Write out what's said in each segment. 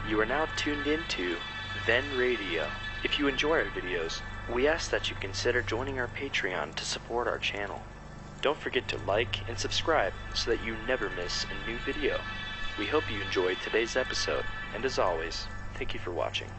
You are now tuned into Then Radio. If you enjoy our videos, we ask that you consider joining our Patreon to support our channel. Don't forget to like and subscribe so that you never miss a new video. We hope you enjoyed today's episode, and as always, thank you for watching.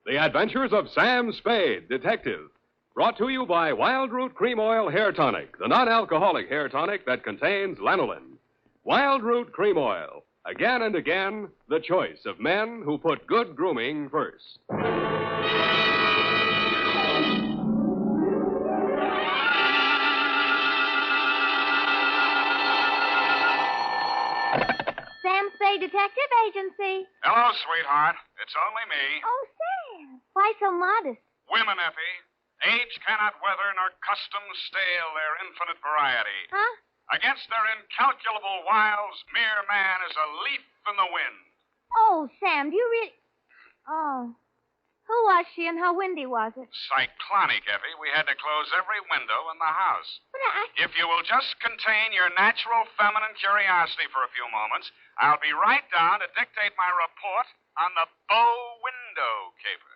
The Adventures of Sam Spade, Detective. Brought to you by Wild Root Cream Oil Hair Tonic, the non-alcoholic hair tonic that contains lanolin. Wild Root Cream Oil. Again and again, the choice of men who put good grooming first. Sam Spade Detective Agency. Hello, sweetheart. It's only me. Oh, Sam. Why so modest? Women, Effie. Age cannot weather nor custom stale their infinite variety. Huh? Against their incalculable wiles, mere man is a leaf in the wind. Oh, Sam, do you really... Oh. Who was she and how windy was it? Cyclonic, Effie. We had to close every window in the house. But If you will just contain your natural feminine curiosity for a few moments, I'll be right down to dictate my report on the bow window caper.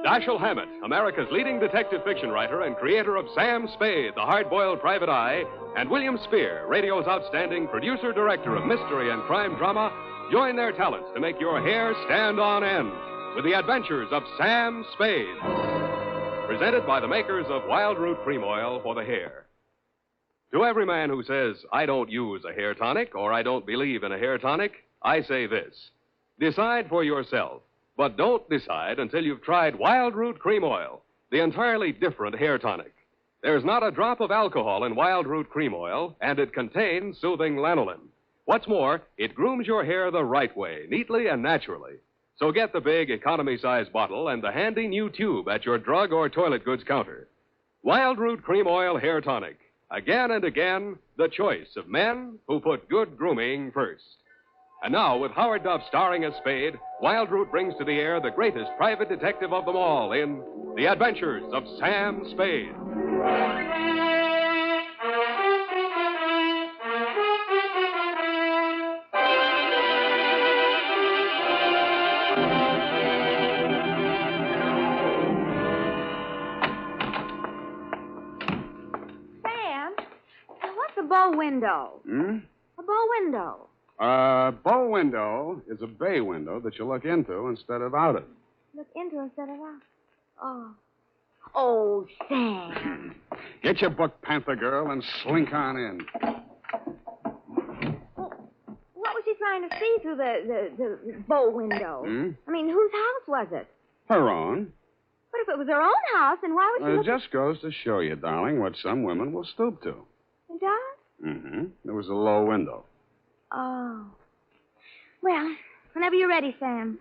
Dashiell Hammett, America's leading detective fiction writer and creator of Sam Spade, the hard-boiled private eye, and William Spear, radio's outstanding producer-director of mystery and crime drama, join their talents to make your hair stand on end with the adventures of Sam Spade. Presented by the makers of Wild Root Cream Oil for the hair. To every man who says, I don't use a hair tonic or I don't believe in a hair tonic, I say this. Decide for yourself. But don't decide until you've tried Wild Root Cream Oil, the entirely different hair tonic. There's not a drop of alcohol in Wild Root Cream Oil, and it contains soothing lanolin. What's more, it grooms your hair the right way, neatly and naturally. So get the big economy-size bottle and the handy new tube at your drug or toilet goods counter. Wild Root Cream Oil Hair Tonic. Again and again, the choice of men who put good grooming first. And now, with Howard Duff starring as Spade, Wild Root brings to the air the greatest private detective of them all in The Adventures of Sam Spade. Sam, what's a bow window? A bow window. Bow window is a bay window that you look into instead of out of. Look into instead of out. Oh. Oh, Sam. Get your book, Panther Girl, and slink on in. Well, what was she trying to see through the bow window? I mean, whose house was it? Her own. But if it was her own house, then why would she It just goes to show you, darling, what some women will stoop to. It does? Mm-hmm. There was a low window. Oh. Well, whenever you're ready, Sam.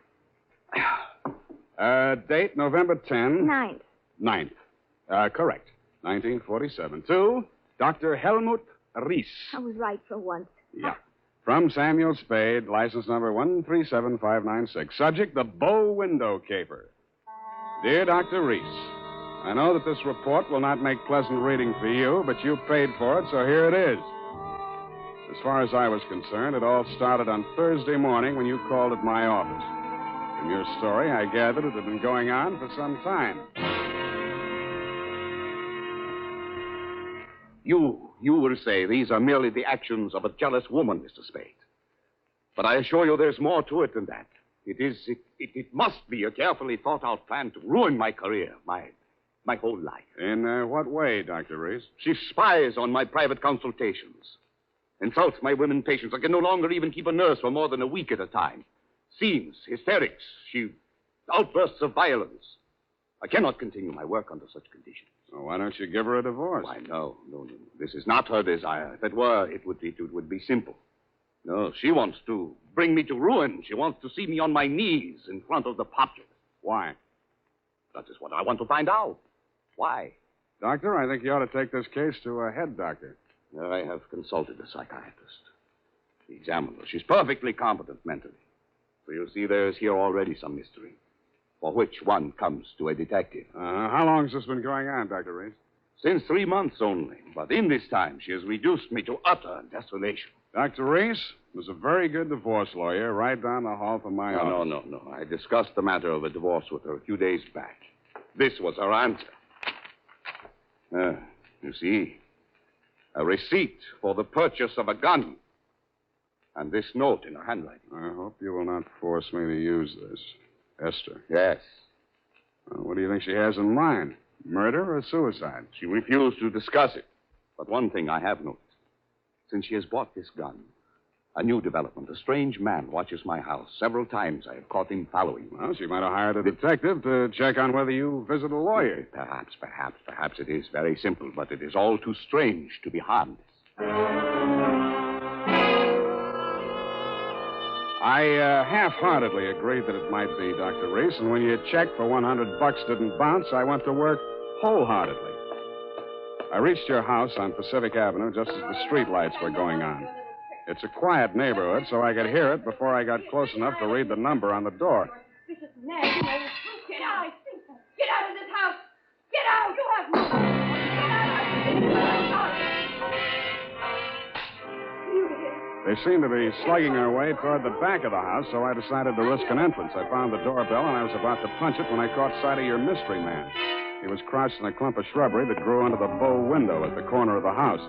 Date November 10. 9th. 9th. Correct. 1947. To Dr. Helmut Ries. I was right for once. Yeah. From Samuel Spade, license number 137596. Subject, the bow window caper. Dear Dr. Ries, I know that this report will not make pleasant reading for you, but you paid for it, so here it is. As far as I was concerned, it all started on Thursday morning when you called at my office. From your story, I gathered it had been going on for some time. You will say these are merely the actions of a jealous woman, Mr. Spade. But I assure you there's more to it than that. It must be a carefully thought-out plan to ruin my career, my whole life. In what way, Dr. Reese? She spies on my private consultations. Insults my women patients. I can no longer even keep a nurse for more than a week at a time. Scenes, hysterics, outbursts of violence. I cannot continue my work under such conditions. Well, why don't you give her a divorce? Why, no. This is not her desire. If it were, it would be simple. No, she wants to bring me to ruin. She wants to see me on my knees in front of the populace. Why? That is what I want to find out. Why? Doctor, I think you ought to take this case to a head doctor. I have consulted a psychiatrist. examined her. She's perfectly competent mentally. So you see, there's here already some mystery, for which one comes to a detective. How long has this been going on, Dr. Reese? Since 3 months only. But in this time, she has reduced me to utter desolation. Dr. Reese was a very good divorce lawyer right down the hall from my office. No. I discussed the matter of a divorce with her a few days back. This was her answer. You see, a receipt for the purchase of a gun. And this note in her handwriting. I hope you will not force me to use this. Esther. Yes. What do you think she has in mind? Murder or suicide? She refused to discuss it. But one thing I have noticed. Since she has bought this gun, a new development. A strange man watches my house. Several times I have caught him following me. Well, she might have hired a detective to check on whether you visit a lawyer. Perhaps it is very simple, but it is all too strange to be harmless. I half-heartedly agreed that it might be, Dr. Reese, and when your check for $100 didn't bounce, I went to work wholeheartedly. I reached your house on Pacific Avenue just as the street lights were going on. It's a quiet neighborhood, so I could hear it before I got close enough to read the number on the door. Get out! Get out of this house! Get out! You have no... Get out! They seemed to be slugging their way toward the back of the house, so I decided to risk an entrance. I found the doorbell, and I was about to punch it when I caught sight of your mystery man. He was crouched in a clump of shrubbery that grew under the bow window at the corner of the house.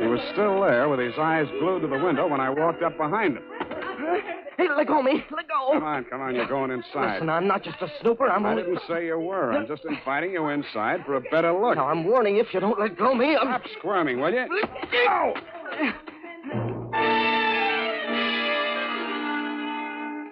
He was still there with his eyes glued to the window when I walked up behind him. Hey, let go of me. Let go. Come on. You're going inside. Listen, I'm not just a snooper. I didn't say you were. I'm just inviting you inside for a better look. Now, I'm warning you, if you don't let go of me, Stop squirming, will you? Go!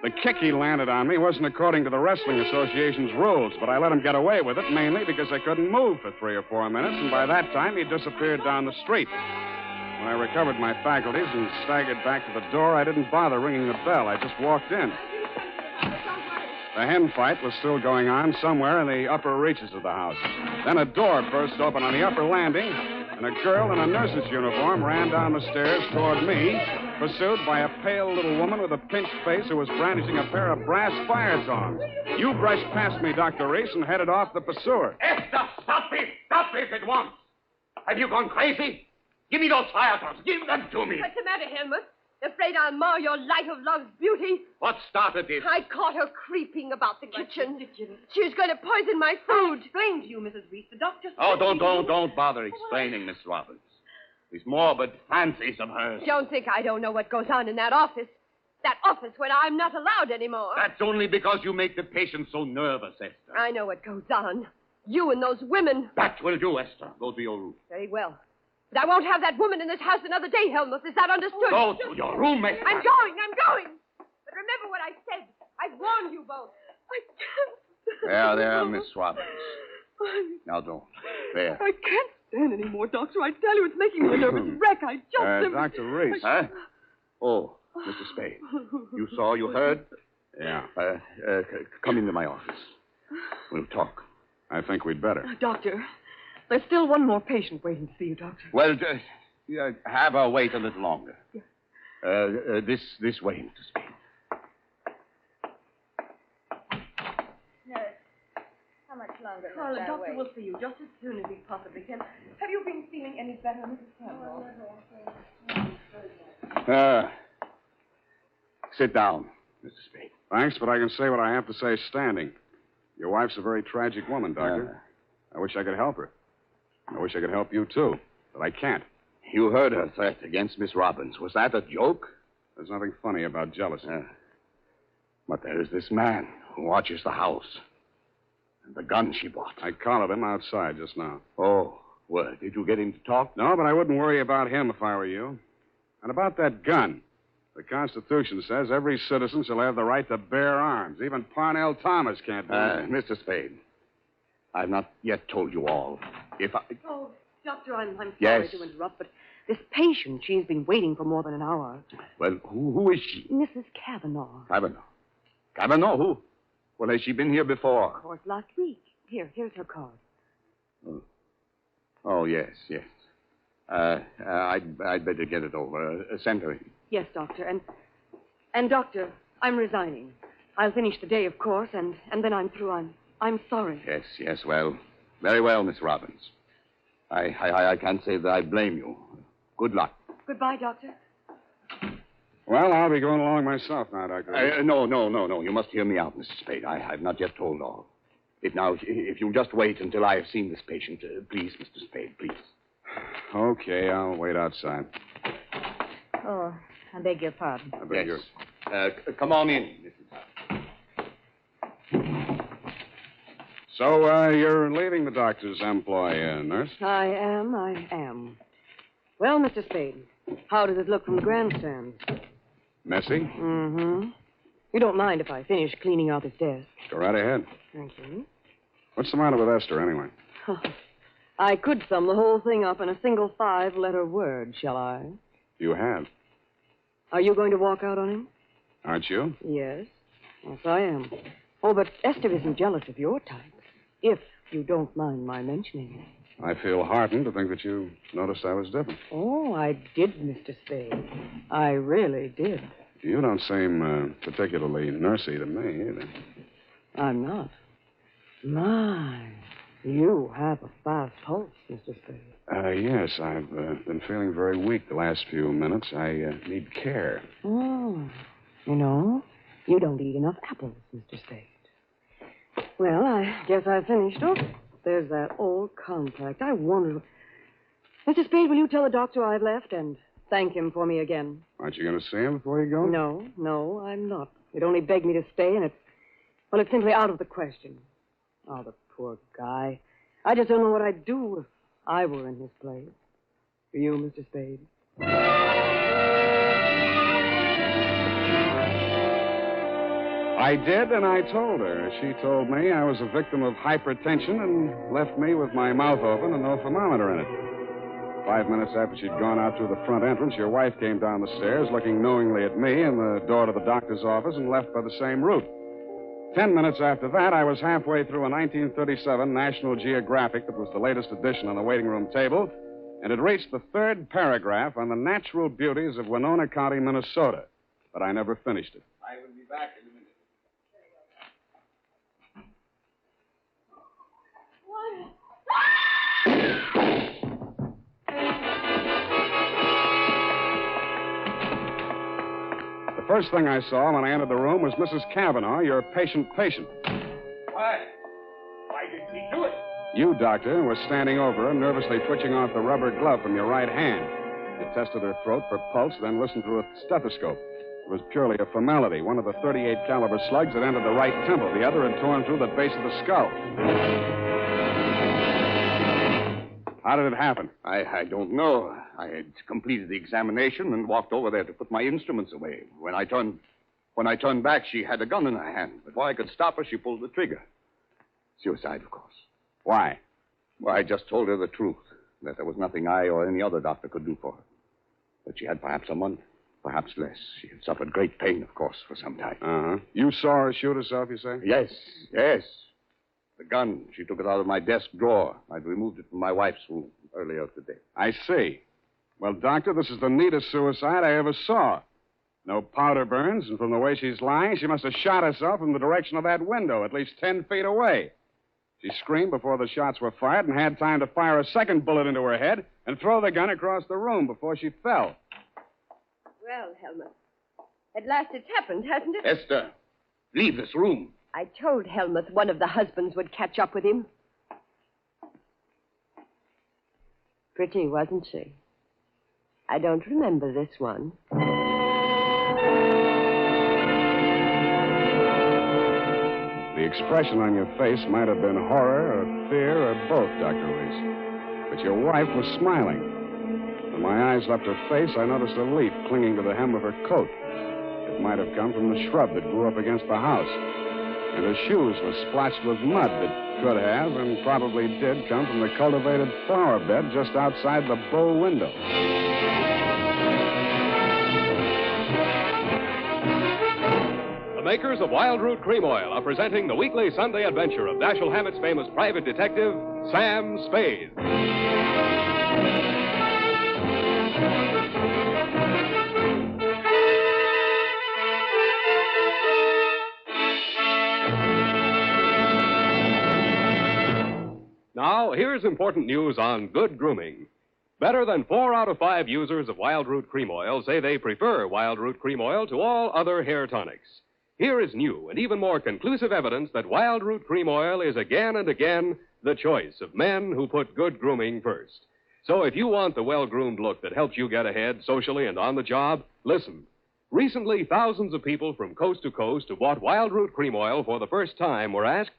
The kick he landed on me wasn't according to the Wrestling Association's rules, but I let him get away with it mainly because I couldn't move for 3 or 4 minutes, and by that time he disappeared down the street. When I recovered my faculties and staggered back to the door, I didn't bother ringing the bell. I just walked in. The hen fight was still going on somewhere in the upper reaches of the house. Then a door burst open on the upper landing, and a girl in a nurse's uniform ran down the stairs toward me, pursued by a pale little woman with a pinched face who was brandishing a pair of brass fire tongs. You brushed past me, Dr. Reese, and headed off the pursuer. Esther, stop this! Stop this at once! Have you gone crazy? Give me those fire tongs. Give them to me. What's the matter, Helmut? Afraid I'll mar your light of love's beauty? What started this? I caught her creeping about the kitchen. She was going to poison my food. Explain to you, Mrs. Reese. The doctor said... Oh, don't bother explaining, Miss Roberts. These morbid fancies of hers. Don't think I don't know what goes on in that office. That office where I'm not allowed anymore. That's only because you make the patient so nervous, Esther. I know what goes on. You and those women. That will do, Esther. Go to your room. Very well. But I won't have that woman in this house another day, Helmut. Is that understood? Go to your room, Esther. I'm going. But remember what I said. I've warned you both. I can't. There, Miss Roberts. Now don't. There. I can't stand anymore, Doctor. I tell you, it's making me a nervous wreck. I just... Dr. Reese. Huh? Oh, Mr. Spade. You saw, you heard? Yeah. Come into my office. We'll talk. I think we'd better. Doctor, there's still one more patient waiting to see you, Doctor. Well, have her wait a little longer. Yeah. This way, Mr. Spade. How much longer? Well, the doctor will see you just as soon as he possibly can. Have you been feeling any better, Mrs. Campbell? Sit down, Mr. Spade. Thanks, but I can say what I have to say standing. Your wife's a very tragic woman, Doctor. I wish I could help her. I wish I could help you, too, but I can't. You heard her threat against Miss Robbins. Was that a joke? There's nothing funny about jealousy. But there is this man who watches the house. And the gun she bought. I collared him outside just now. Oh, well, did you get him to talk? No, but I wouldn't worry about him if I were you. And about that gun. The Constitution says every citizen shall have the right to bear arms. Even Parnell Thomas can't do that. Mr. Spade, I've not yet told you all. If I... Oh, Doctor, I'm sorry Yes. to interrupt, but this patient, she's been waiting for more than an hour. Well, who is she? Mrs. Kavanaugh. Kavanaugh. Kavanaugh? Who? Well, has she been here before? Of course, last week. Here's her card. Oh, yes. I'd better get it over. Send her in. Yes, Doctor. And Doctor, I'm resigning. I'll finish the day, of course, and then I'm through. I'm sorry. Yes, well. Very well, Miss Robbins. I can't say that I blame you. Good luck. Goodbye, Doctor. Well, I'll be going along myself now, Doctor. No. You must hear me out, Mr. Spade. I've not yet told all. If you'll just wait until I have seen this patient, please, Mr. Spade, please. Okay, I'll wait outside. Oh, I beg your pardon. I beg yours. Come on in, Mrs. So, you're leaving the doctor's employ, nurse? I am. Well, Mr. Spade, how does it look from the grandstand? Messy? Mm-hmm. You don't mind if I finish cleaning out his desk? Go right ahead. Thank you. What's the matter with Esther, anyway? I could sum the whole thing up in a single 5-letter word, shall I? You have. Are you going to walk out on him? Aren't you? Yes, I am. Oh, but Esther isn't jealous of your type, if you don't mind my mentioning it. I feel heartened to think that you noticed I was different. Oh, I did, Mr. Spade. I really did. You don't seem particularly nursey to me, either. I'm not. My, you have a fast pulse, Mr. Spade. Yes, I've been feeling very weak the last few minutes. I need care. Oh, you don't eat enough apples, Mr. Spade. Well, I guess I finished. Oh, there's that old contact. I wonder... Mr. Spade, will you tell the doctor I've left and thank him for me again? Aren't you going to see him before you go? No, I'm not. He'd only begged me to stay, and it's simply out of the question. Oh, the poor guy. I just don't know what I'd do if I were in his place. For you, Mr. Spade. I did, and I told her. She told me I was a victim of hypertension and left me with my mouth open and no thermometer in it. 5 minutes after she'd gone out through the front entrance, your wife came down the stairs looking knowingly at me and the door to the doctor's office and left by the same route. 10 minutes after that, I was halfway through a 1937 National Geographic that was the latest edition on the waiting room table, and had reached the 3rd paragraph on the natural beauties of Winona County, Minnesota. But I never finished it. I will be back in a minute. The first thing I saw when I entered the room was Mrs. Cavanaugh, your patient. Why did he do it? You, Doctor, were standing over her, nervously twitching off the rubber glove from your right hand. You tested her throat for pulse, then listened through a stethoscope. It was purely a formality. One of the .38 caliber slugs had entered the right temple. The other had torn through the base of the skull. How did it happen? I don't know. I had completed the examination and walked over there to put my instruments away. When I turned back, she had a gun in her hand. Before I could stop her, she pulled the trigger. Suicide, of course. Why? Well, I just told her the truth, that there was nothing I or any other doctor could do for her. That she had perhaps a month, perhaps less. She had suffered great pain, of course, for some time. Uh-huh. You saw her shoot herself, you say? Yes. The gun, she took it out of my desk drawer. I'd removed it from my wife's room earlier today. I see. Well, Doctor, this is the neatest suicide I ever saw. No powder burns, and from the way she's lying, she must have shot herself from the direction of that window, at least 10 feet away. She screamed before the shots were fired and had time to fire a second bullet into her head and throw the gun across the room before she fell. Well, Helmut, at last it's happened, hasn't it? Esther, leave this room. I told Helmut one of the husbands would catch up with him. Pretty, wasn't she? I don't remember this one. The expression on your face might have been horror or fear or both, Dr. Reese. But your wife was smiling. When my eyes left her face, I noticed a leaf clinging to the hem of her coat. It might have come from the shrub that grew up against the house. And her shoes were splotched with mud that could have and probably did come from the cultivated flower bed just outside the bow window. The makers of Wild Root Cream Oil are presenting the weekly Sunday adventure of Dashiell Hammett's famous private detective, Sam Spade. now, here's important news on good grooming. Better than 4 out of 5 users of Wild Root Cream Oil say they prefer Wild Root Cream Oil to all other hair tonics. Here is new and even more conclusive evidence that Wild Root Cream Oil is again and again the choice of men who put good grooming first. So if you want the well-groomed look that helps you get ahead socially and on the job, listen. Recently, thousands of people from coast to coast who bought Wild Root Cream Oil for the first time were asked,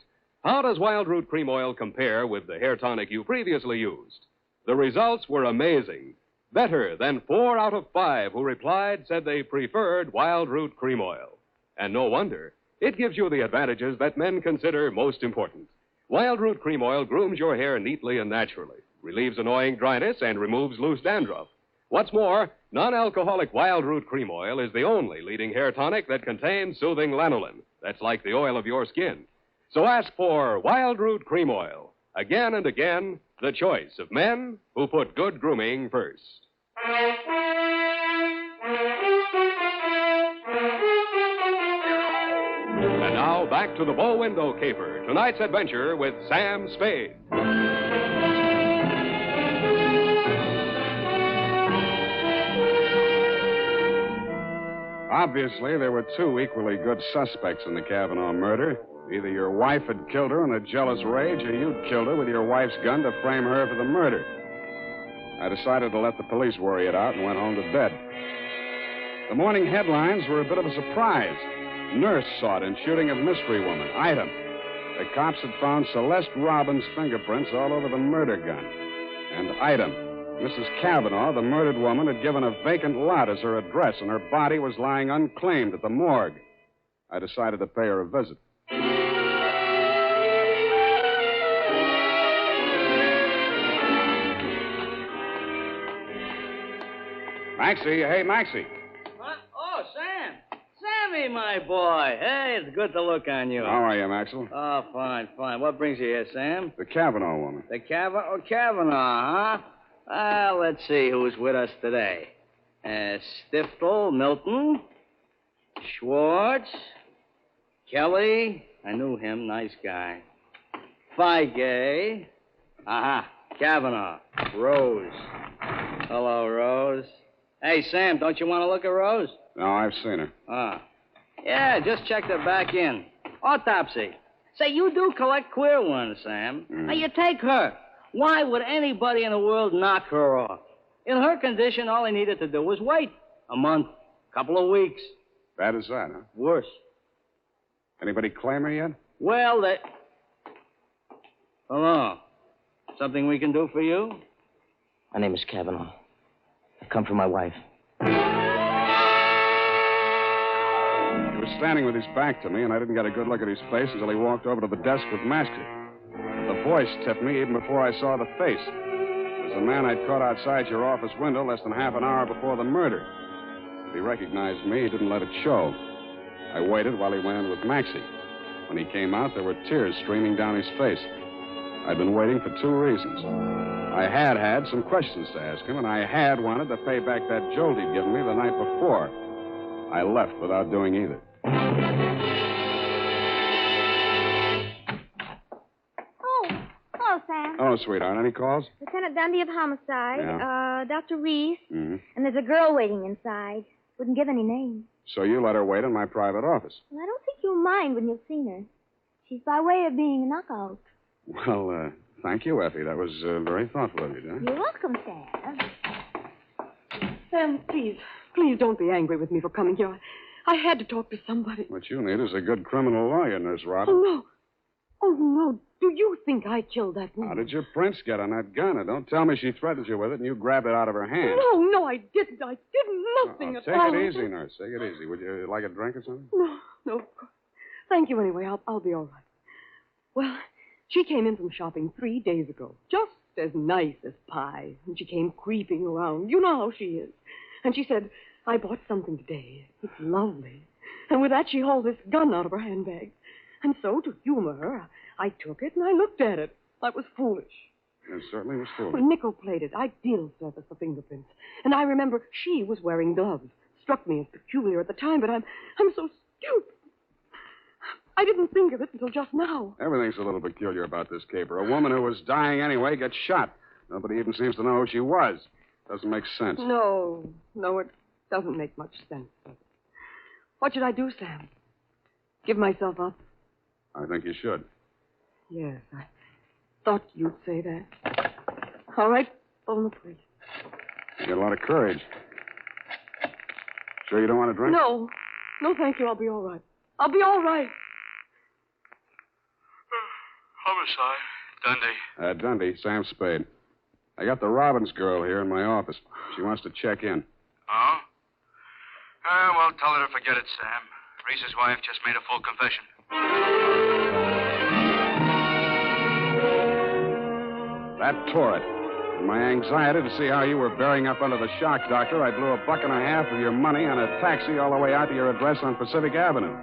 how does Wild Root Cream Oil compare with the hair tonic you previously used? The results were amazing. Better than 4 out of 5 who replied said they preferred Wild Root Cream Oil. And no wonder. It gives you the advantages that men consider most important. Wild Root Cream Oil grooms your hair neatly and naturally, relieves annoying dryness, and removes loose dandruff. What's more, non-alcoholic Wild Root Cream Oil is the only leading hair tonic that contains soothing lanolin. That's like the oil of your skin. So ask for Wild Root Cream Oil. Again and again, the choice of men who put good grooming first. And now, back to the bow window caper. Tonight's adventure with Sam Spade. Obviously, there were 2 equally good suspects in the Kavanaugh murder. Either your wife had killed her in a jealous rage, or you'd killed her with your wife's gun to frame her for the murder. I decided to let the police worry it out and went home to bed. The morning headlines were a bit of a surprise. Nurse sought in shooting of mystery woman. Item. The cops had found Celeste Robbins' fingerprints all over the murder gun. And item. Mrs. Kavanaugh, the murdered woman, had given a vacant lot as her address, and her body was lying unclaimed at the morgue. I decided to pay her a visit. Maxie, hey, Maxie. What? Oh, Sam. Sammy, my boy. Hey, it's good to look on you. How are you, Maxwell? Oh, fine, fine. What brings you here, Sam? The Kavanaugh woman. The Kavanaugh, huh? Let's see who's with us today. Stiftel, Milton, Schwartz, Kelly. I knew him. Nice guy. Feige. Kavanaugh. Rose. Hello, Rose. Hey, Sam, don't you want to look at Rose? No, I've seen her. Yeah, just checked her back in. Autopsy. Say, you do collect queer ones, Sam. Now, you take her. Why would anybody in the world knock her off? In her condition, all he needed to do was wait. A month. Couple of weeks. Bad as that, huh? Worse. Anybody claim her yet? Well, Hello. Something we can do for you? My name is Kavanaugh. I've come for my wife. He was standing with his back to me, and I didn't get a good look at his face until he walked over to the desk with Maxie. The voice tipped me even before I saw the face. It was the man I'd caught outside your office window less than half an hour before the murder. If he recognized me, he didn't let it show. I waited while he went in with Maxie. When he came out, there were tears streaming down his face. I'd been waiting for 2 reasons. I had some questions to ask him, and I had wanted to pay back that jolt he'd given me the night before. I left without doing either. Oh, hello, Sam. Oh, sweetheart. Any calls? Lieutenant Dundee of Homicide. Yeah. Dr. Reese. Mm-hmm. And there's a girl waiting inside. Wouldn't give any names. So you let her wait in my private office? Well, I don't think you'll mind when you've seen her. She's by way of being a knockout. Well, thank you, Effie. That was very thoughtful of you, dear. You're welcome, Sam. Sam, please don't be angry with me for coming here. I had to talk to somebody. What you need is a good criminal lawyer, Nurse Robin. Oh, no. Do you think I killed that woman? How did your prints get on that gun? And don't tell me she threatened you with it and you grabbed it out of her hand. No, I didn't. I did nothing at all. Take it easy, Nurse. Take it easy. Would you like a drink or something? No, of course. Thank you anyway. I'll be all right. Well, she came in from shopping 3 days ago. Just as nice as pie. And she came creeping around. You know how she is. And she said, I bought something today. It's lovely. And with that, she hauled this gun out of her handbag. And so, to humor her, I took it and I looked at it. That was foolish. It certainly was foolish. Well, nickel-plated, ideal surface for fingerprints. And I remember she was wearing gloves. Struck me as peculiar at the time, but I'm so stupid. I didn't think of it until just now. Everything's a little peculiar about this caper. A woman who was dying anyway gets shot. Nobody even seems to know who she was. Doesn't make sense. No, it doesn't make much sense. What should I do, Sam? Give myself up? I think you should. Yes, I thought you'd say that. All right, phone the police. You got a lot of courage. Sure you don't want to drink? No, thank you. I'll be all right. I'll be all right. Homicide. Dundee. Dundee, Sam Spade. I got the Robbins girl here in my office. She wants to check in. Oh? Well, tell her to forget it, Sam. Reese's wife just made a full confession. That tore it. In my anxiety to see how you were bearing up under the shock, Doctor, I blew $1.50 of your money on a taxi all the way out to your address on Pacific Avenue.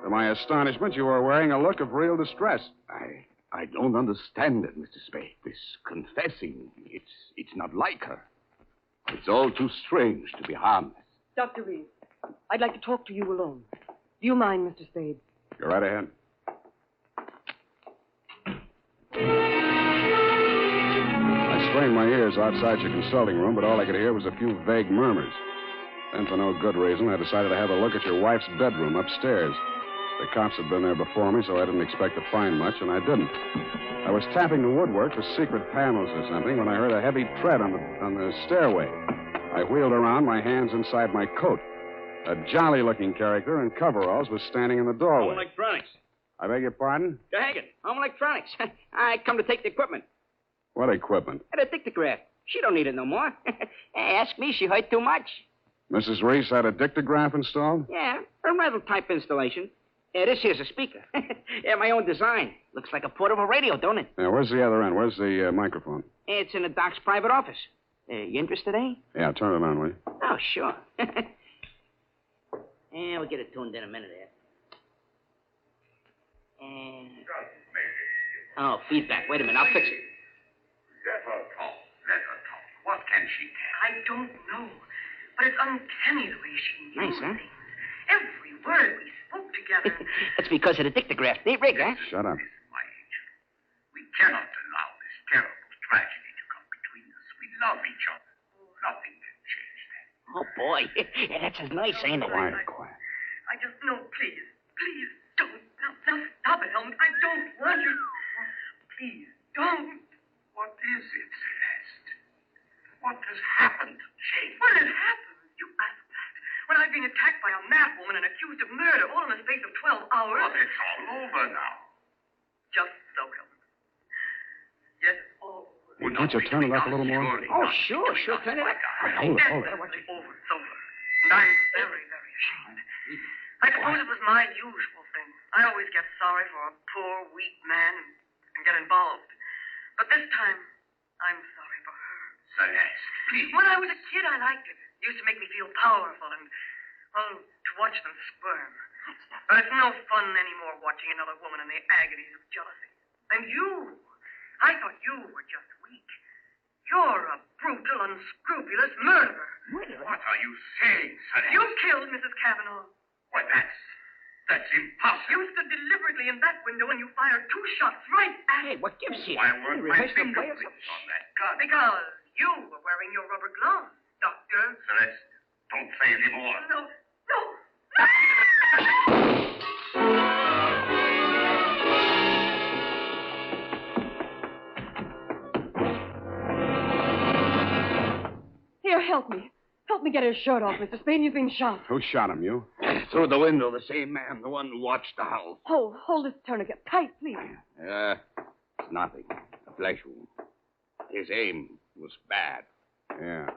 To my astonishment, you were wearing a look of real distress. I don't understand it, Mr. Spade. This confessing, it's not like her. It's all too strange to be harmless. Dr. Reed, I'd like to talk to you alone. Do you mind, Mr. Spade? Go right ahead. I strained my ears outside your consulting room, but all I could hear was a few vague murmurs. Then, for no good reason, I decided to have a look at your wife's bedroom upstairs. The cops had been there before me, so I didn't expect to find much, and I didn't. I was tapping the woodwork for secret panels or something when I heard a heavy tread on the stairway. I wheeled around, my hands inside my coat. A jolly-looking character in coveralls was standing in the doorway. Home Electronics. I beg your pardon? Hagen, Home Electronics. I come to take the equipment. What equipment? The dictograph. She don't need it no more. Ask me, she hurt too much. Mrs. Reese had a dictograph installed? Yeah, a rental-type installation. This here's a speaker. My own design. Looks like a portable radio, don't it? Yeah, where's the other end? Where's the microphone? It's in the doc's private office. You interested, eh? Yeah, turn it on, will you? Oh, sure. We'll get it tuned in a minute here. Oh, feedback. Wait a minute, I'll fix it. Let her talk. What can she tell? I don't know. But it's uncanny the way she Nice, knows huh? things. Every word we spoke together. That's because of the dictograph. Neat rig, huh? Shut up. My angel, we cannot allow this terrible tragedy to come between us. We love each other. Nothing can change that. Oh, boy. That's as nice, ain't it? Quiet. I just know, please don't. Now stop it, Helmut. I don't want you. Please don't. What is it, Celeste? What has happened to Jane? What has happened? You asked that. When I've been attacked by a madwoman and accused of murder all in the space of 12 hours. But it's all over now. Just so, Helmut. Yes, it's all over. Well, can't you turn it up a little more? Oh, sure. Turn it up. Hold it. Over. It's over. And I'm very, very ashamed. I suppose it was my usual thing. I always get sorry for a poor, weak man and get involved. But this time, I'm sorry for her. Celeste, please. When I was a kid, I liked it. It used to make me feel powerful and, well, to watch them squirm. But it's no fun anymore watching another woman in the agonies of jealousy. And you, I thought you were just weak. You're a brutal, unscrupulous murderer. What are you saying, Celeste? You killed Mrs. Cavanaugh. Why, that's impossible. You stood deliberately in that window and you fired 2 shots right at Hey, what gives you? Why weren't my rehearsed the fingerprints players? on that gun? Because you were wearing your rubber gloves, Doctor. Celeste, don't say any more. No. Here, help me. Help me get his shirt off, Mr. Spade. He's being shot. Who shot him, you? Through the window, the same man, the one who watched the house. Hold this tourniquet tight, please. It's nothing. A flesh wound. His aim was bad. Yeah,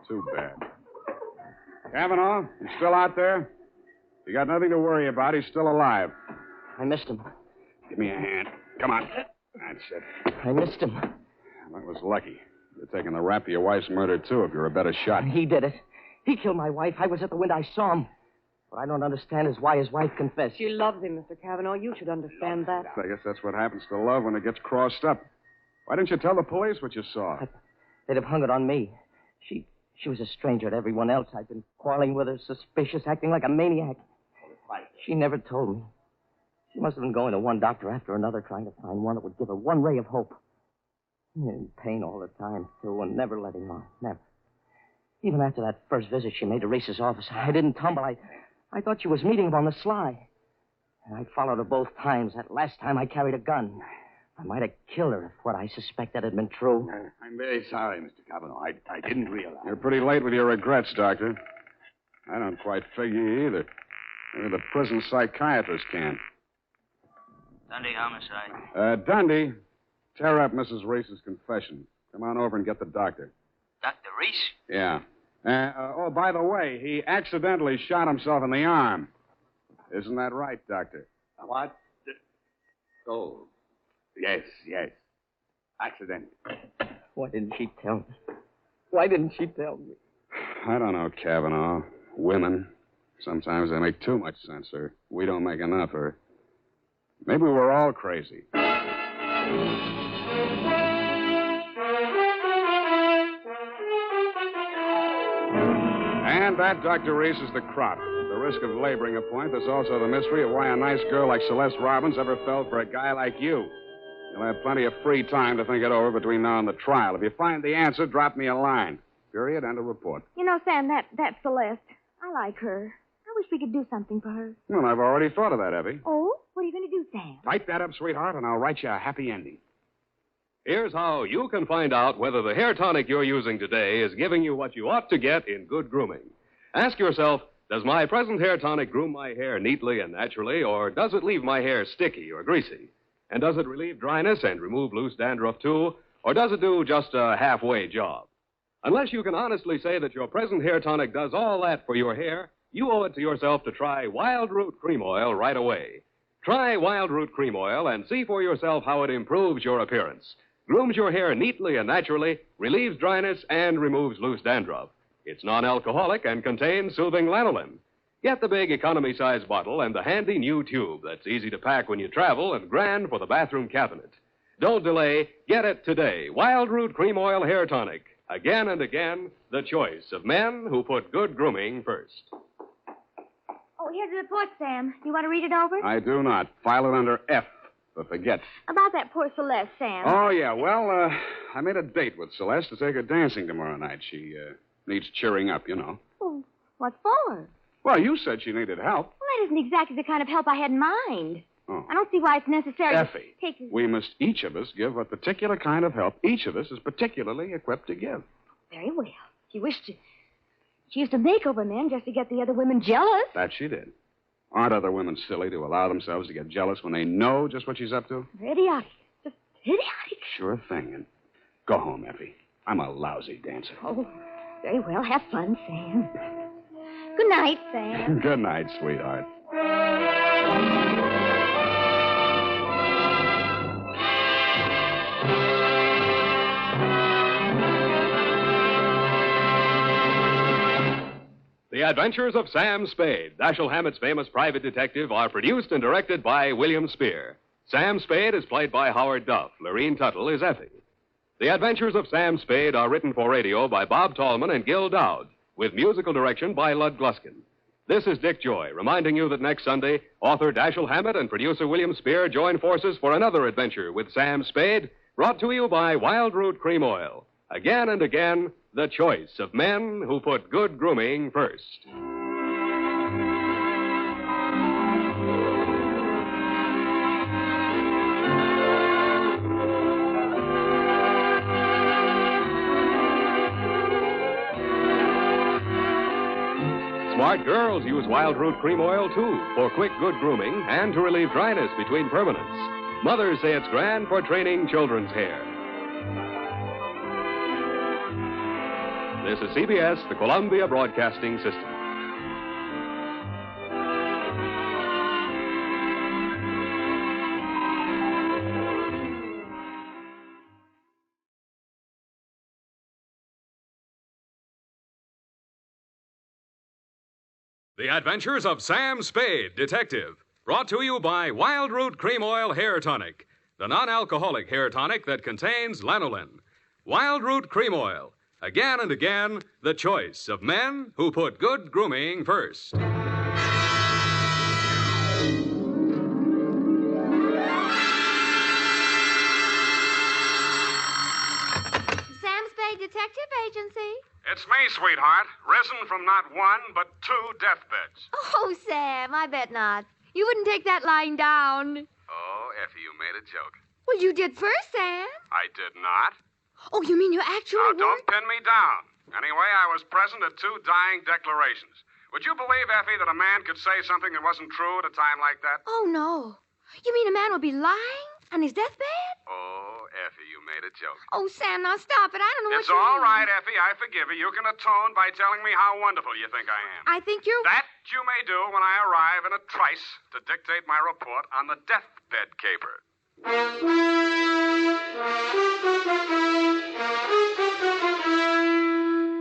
too bad. Cavanaugh, you still out there? You got nothing to worry about. He's still alive. I missed him. Give me a hand. Come on. That's it. I missed him. That was lucky. You're taking the rap for your wife's murder, too, if you're a better shot. He did it. He killed my wife. I was at the window. I saw him. What I don't understand is why his wife confessed. She loves him, Mr. Cavanaugh. You should understand that. I guess that's what happens to love when it gets crossed up. Why didn't you tell the police what you saw? They'd have hung it on me. She was a stranger to everyone else. I'd been quarreling with her, suspicious, acting like a maniac. She never told me. She must have been going to one doctor after another, trying to find one that would give her one ray of hope. In pain all the time, too, and never letting on. Never. Even after that first visit she made to Reese's office, I didn't tumble. I thought she was meeting him on the sly. And I followed her both times. That last time I carried a gun. I might have killed her if what I suspected had been true. I'm very sorry, Mr. Cavanaugh. I didn't realize. You're pretty late with your regrets, Doctor. I don't quite figure either. Maybe the prison psychiatrist can. Dundee homicide. Dundee, tear up Mrs. Reese's confession. Come on over and get the doctor. Dr. Reese? Yeah. By the way, he accidentally shot himself in the arm. Isn't that right, Doctor? What? Oh, yes. Accident. Why didn't she tell me? Why didn't she tell me? I don't know, Cavanaugh. Women. Sometimes they make too much sense, or we don't make enough, or maybe we're all crazy. And that, Dr. Reese, is the crop. At the risk of laboring a point, there's also the mystery of why a nice girl like Celeste Robbins ever fell for a guy like you. You'll have plenty of free time to think it over between now and the trial. If you find the answer, drop me a line. Period. And a report. You know, Sam, that's Celeste. I like her. I wish we could do something for her. Well, I've already thought of that, Effie. Oh? What are you going to do, Sam? Type that up, sweetheart, and I'll write you a happy ending. Here's how you can find out whether the hair tonic you're using today is giving you what you ought to get in good grooming. Ask yourself, does my present hair tonic groom my hair neatly and naturally, or does it leave my hair sticky or greasy? And does it relieve dryness and remove loose dandruff, too? Or does it do just a halfway job? Unless you can honestly say that your present hair tonic does all that for your hair, you owe it to yourself to try Wild Root Cream Oil right away. Try Wild Root Cream Oil and see for yourself how it improves your appearance, grooms your hair neatly and naturally, relieves dryness, and removes loose dandruff. It's non-alcoholic and contains soothing lanolin. Get the big economy-size bottle and the handy new tube that's easy to pack when you travel and grand for the bathroom cabinet. Don't delay. Get it today. Wild Root Cream Oil Hair Tonic. Again and again, the choice of men who put good grooming first. Oh, here's the report, Sam. You want to read it over? I do not. File it under F for forget. About that poor Celeste, Sam. Oh, yeah. Well, I made a date with Celeste to take her dancing tomorrow night. She needs cheering up, you know. Well, what for? Well, you said she needed help. Well, that isn't exactly the kind of help I had in mind. Oh. I don't see why it's necessary Effie, to take... we must each of us give a particular kind of help each of us is particularly equipped to give. Very well. She used to make over men just to get the other women jealous. That she did. Aren't other women silly to allow themselves to get jealous when they know just what she's up to? Idiotic. Just idiotic. Sure thing. And go home, Effie. I'm a lousy dancer. Oh, very well. Have fun, Sam. Good night, Sam. Good night, sweetheart. The Adventures of Sam Spade, Dashiell Hammett's famous private detective, are produced and directed by William Spear. Sam Spade is played by Howard Duff. Lorene Tuttle is Effie. The Adventures of Sam Spade are written for radio by Bob Tallman and Gil Dowd, with musical direction by Lud Gluskin. This is Dick Joy, reminding you that next Sunday, author Dashiell Hammett and producer William Spear join forces for another adventure with Sam Spade, brought to you by Wild Root Cream Oil. Again and again, the choice of men who put good grooming first. Smart girls use Wild Root Cream Oil, too, for quick, good grooming and to relieve dryness between permanents. Mothers say it's grand for training children's hair. This is CBS, the Columbia Broadcasting System. The Adventures of Sam Spade, Detective, brought to you by Wild Root Cream Oil Hair Tonic, the non-alcoholic hair tonic that contains lanolin. Wild Root Cream Oil. Again and again, the choice of men who put good grooming first. detective agency. It's me, sweetheart. Risen from not one, but 2 deathbeds. Oh, Sam, I bet not. You wouldn't take that lying down. Oh, Effie, you made a joke. Well, you did first, Sam. I did not. Oh, you mean you actually Now, weren't? don't pin me down. Anyway, I was present at 2 dying declarations. Would you believe, Effie, that a man could say something that wasn't true at a time like that? Oh, no. You mean a man would be lying on his deathbed? Oh, Effie, you made a joke. Oh, Sam, now stop it. I don't know It's what you all mean. right, Effie. I forgive you. You can atone by telling me how wonderful you think I am. I think you're... That you may do when I arrive in a trice to dictate my report on the deathbed caper.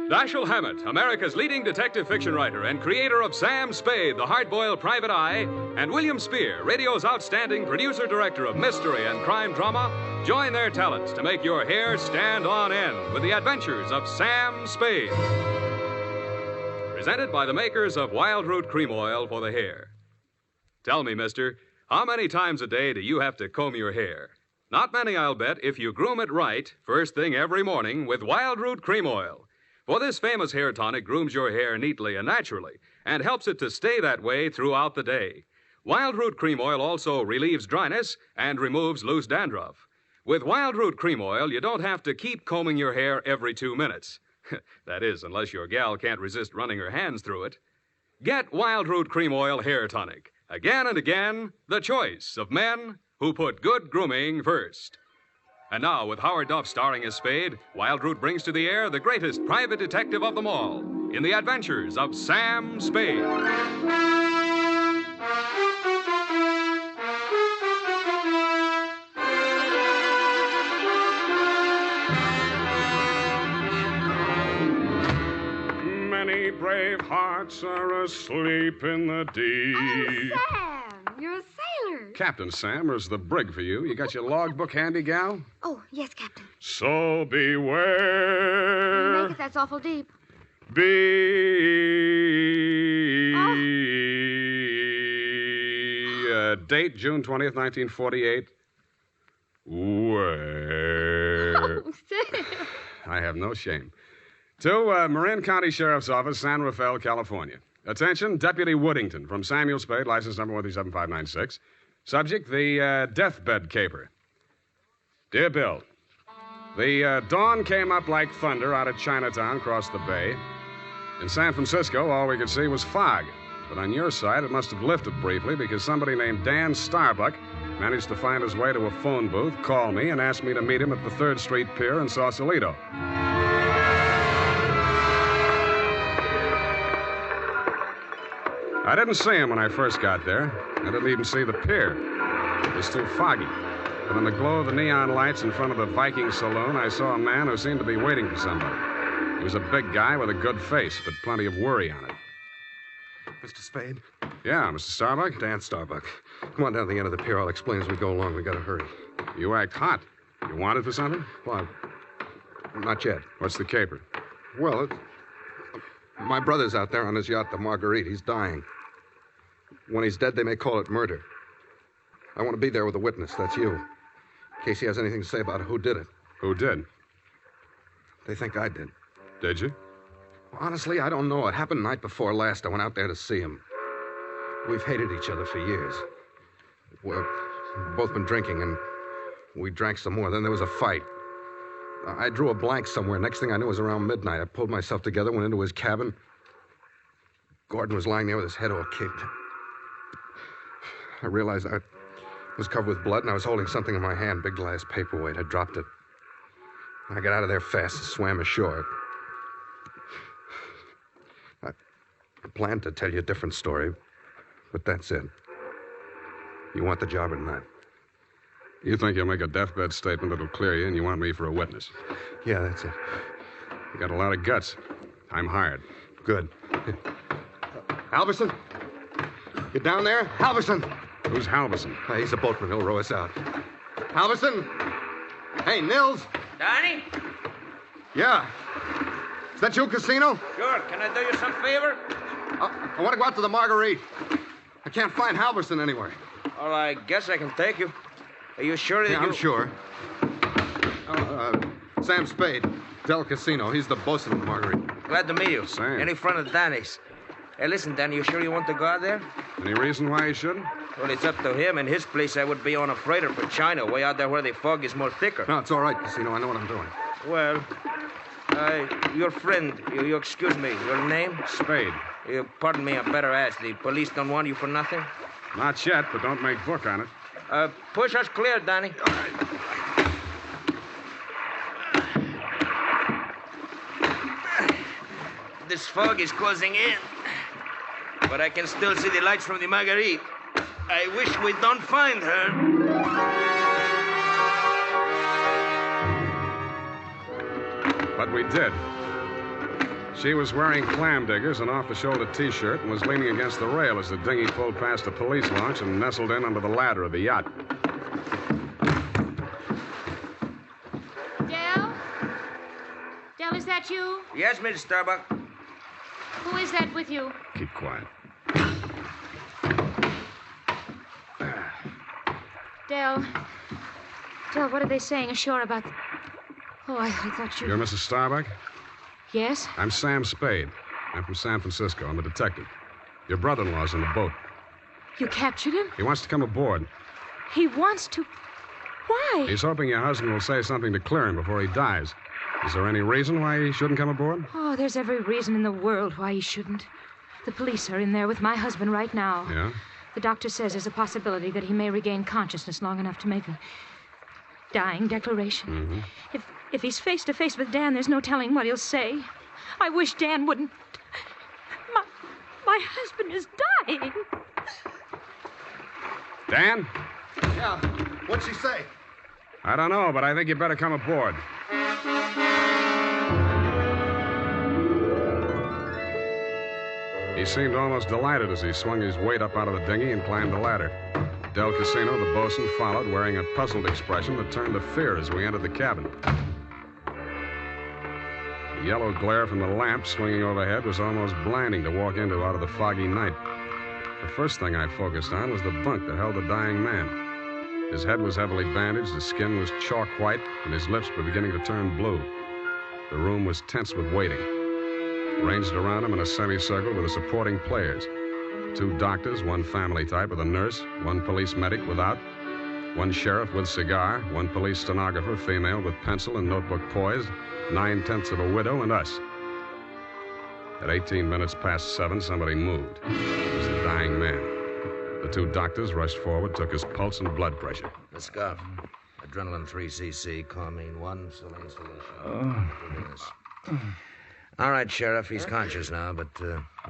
Dashiell Hammett, America's leading detective fiction writer and creator of Sam Spade, the hard-boiled private eye, and William Spear, radio's outstanding producer-director of mystery and crime drama, join their talents to make your hair stand on end with the adventures of Sam Spade. Presented by the makers of Wild Root Cream Oil for the hair. Tell me, mister, how many times a day do you have to comb your hair? Not many, I'll bet, if you groom it right, first thing every morning with Wild Root Cream Oil. For this famous hair tonic grooms your hair neatly and naturally and helps it to stay that way throughout the day. Wild Root Cream Oil also relieves dryness and removes loose dandruff. With Wild Root Cream Oil, you don't have to keep combing your hair every 2 minutes. That is, unless your gal can't resist running her hands through it. Get Wild Root Cream Oil Hair Tonic. Again and again, the choice of men who put good grooming first. And now, with Howard Duff starring as Spade, Wild Root brings to the air the greatest private detective of them all in the adventures of Sam Spade. Many brave hearts are asleep in the deep. Oh, Sam, you're a sailor. Captain Sam, there's the brig for you. You got your logbook handy, gal? Oh, yes, Captain. So beware. You make it, that's awful deep. Date, June 20th, 1948. Where? Oh, Sam. I have no shame. To Marin County Sheriff's Office, San Rafael, California. Attention, Deputy Woodington from Samuel Spade, license number 137596. Subject, the deathbed caper. Dear Bill, the dawn came up like thunder out of Chinatown across the bay. In San Francisco, all we could see was fog. But on your side, it must have lifted briefly because somebody named Dan Starbuck managed to find his way to a phone booth, call me, and ask me to meet him at the 3rd Street Pier in Sausalito. I didn't see him when I first got there. I didn't even see the pier. It was too foggy. But in the glow of the neon lights in front of the Viking Saloon, I saw a man who seemed to be waiting for somebody. He was a big guy with a good face, but plenty of worry on it. Mr. Spade? Yeah, Mr. Starbuck? Dan Starbuck. Come on down to the end of the pier. I'll explain as we go along. We gotta hurry. You act hot. You wanted for something? Well, not yet. What's the caper? Well, my brother's out there on his yacht, the Marguerite. He's dying. When he's dead, they may call it murder. I want to be there with a witness. That's you. In case he has anything to say about who did it. Who did? They think I did. Did you? Honestly, I don't know. It happened the night before last. I went out there to see him. We've hated each other for years. We've both been drinking, and we drank some more. Then there was a fight. I drew a blank somewhere. Next thing I knew, it was around midnight. I pulled myself together, went into his cabin. Gordon was lying there with his head all kicked. I realized I was covered with blood, and I was holding something in my hand, big glass paperweight. I dropped it. I got out of there fast and swam ashore. I planned to tell you a different story, but that's it. You want the job or not? You think you'll make a deathbed statement that'll clear you, and you want me for a witness? Yeah, that's it. You got a lot of guts. I'm hired. Good. Halverson? You down there? Halverson! Who's Halverson? He's a boatman. He'll row us out. Halverson? Hey, Nils? Donnie? Yeah. Is that you, Casino? Sure. Can I do you some favor? I want to go out to the Marguerite. I can't find Halverson anywhere. Well, I guess I can take you. Are you sure that I'm sure. Sam Spade. Del Casino. He's the boss of the Marguerite. Glad to meet you. Same. Any friend of Danny's. Hey, listen, Danny, you sure you want to go out there? Any reason why he shouldn't? Well, it's up to him. In his place, I would be on a freighter for China, way out there where the fog is more thicker. No, it's all right, Casino. I know what I'm doing. Well, your friend, you excuse me, your name? Spade. Pardon me, I better ask. The police don't want you for nothing? Not yet, but don't make book on it. Push us clear, Danny. All right. This fog is closing in, but I can still see the lights from the Marguerite. I wish we don't find her. But we did. She was wearing clam diggers, an off-the-shoulder T-shirt, and was leaning against the rail as the dinghy pulled past the police launch and nestled in under the ladder of the yacht. Del? Del, is that you? Yes, Miss Starbuck. Who is that with you? Keep quiet. Del, what are they saying ashore about... Oh, I thought you... You're Mrs. Starbuck? Yes? I'm Sam Spade. I'm from San Francisco. I'm a detective. Your brother-in-law's in the boat. You captured him? He wants to come aboard. He wants to... Why? He's hoping your husband will say something to clear him before he dies. Is there any reason why he shouldn't come aboard? Oh, there's every reason in the world why he shouldn't. The police are in there with my husband right now. Yeah? The doctor says there's a possibility that he may regain consciousness long enough to make a dying declaration. Mm-hmm. If he's face to face with Dan, there's no telling what he'll say. I wish Dan wouldn't... My husband is dying. Dan? Yeah. What'd she say? I don't know, but I think you better come aboard. He seemed almost delighted as he swung his weight up out of the dinghy and climbed the ladder. Del Casino, the bosun, followed, wearing a puzzled expression that turned to fear as we entered the cabin. The yellow glare from the lamp swinging overhead was almost blinding to walk into out of the foggy night. The first thing I focused on was the bunk that held the dying man. His head was heavily bandaged, his skin was chalk white, and his lips were beginning to turn blue. The room was tense with waiting. Ranged around him in a semicircle were the supporting players. 2 doctors, 1 family type with a nurse, 1 police medic without, 1 sheriff with cigar, 1 police stenographer, female, with pencil and notebook poised, 9/10 of a widow, and us. At 18 minutes past 7, somebody moved. It was the dying man. The 2 doctors rushed forward, took his pulse and blood pressure. Let's go. Adrenaline 3cc, Carmine 1, saline solution. All right, Sheriff, he's conscious now, but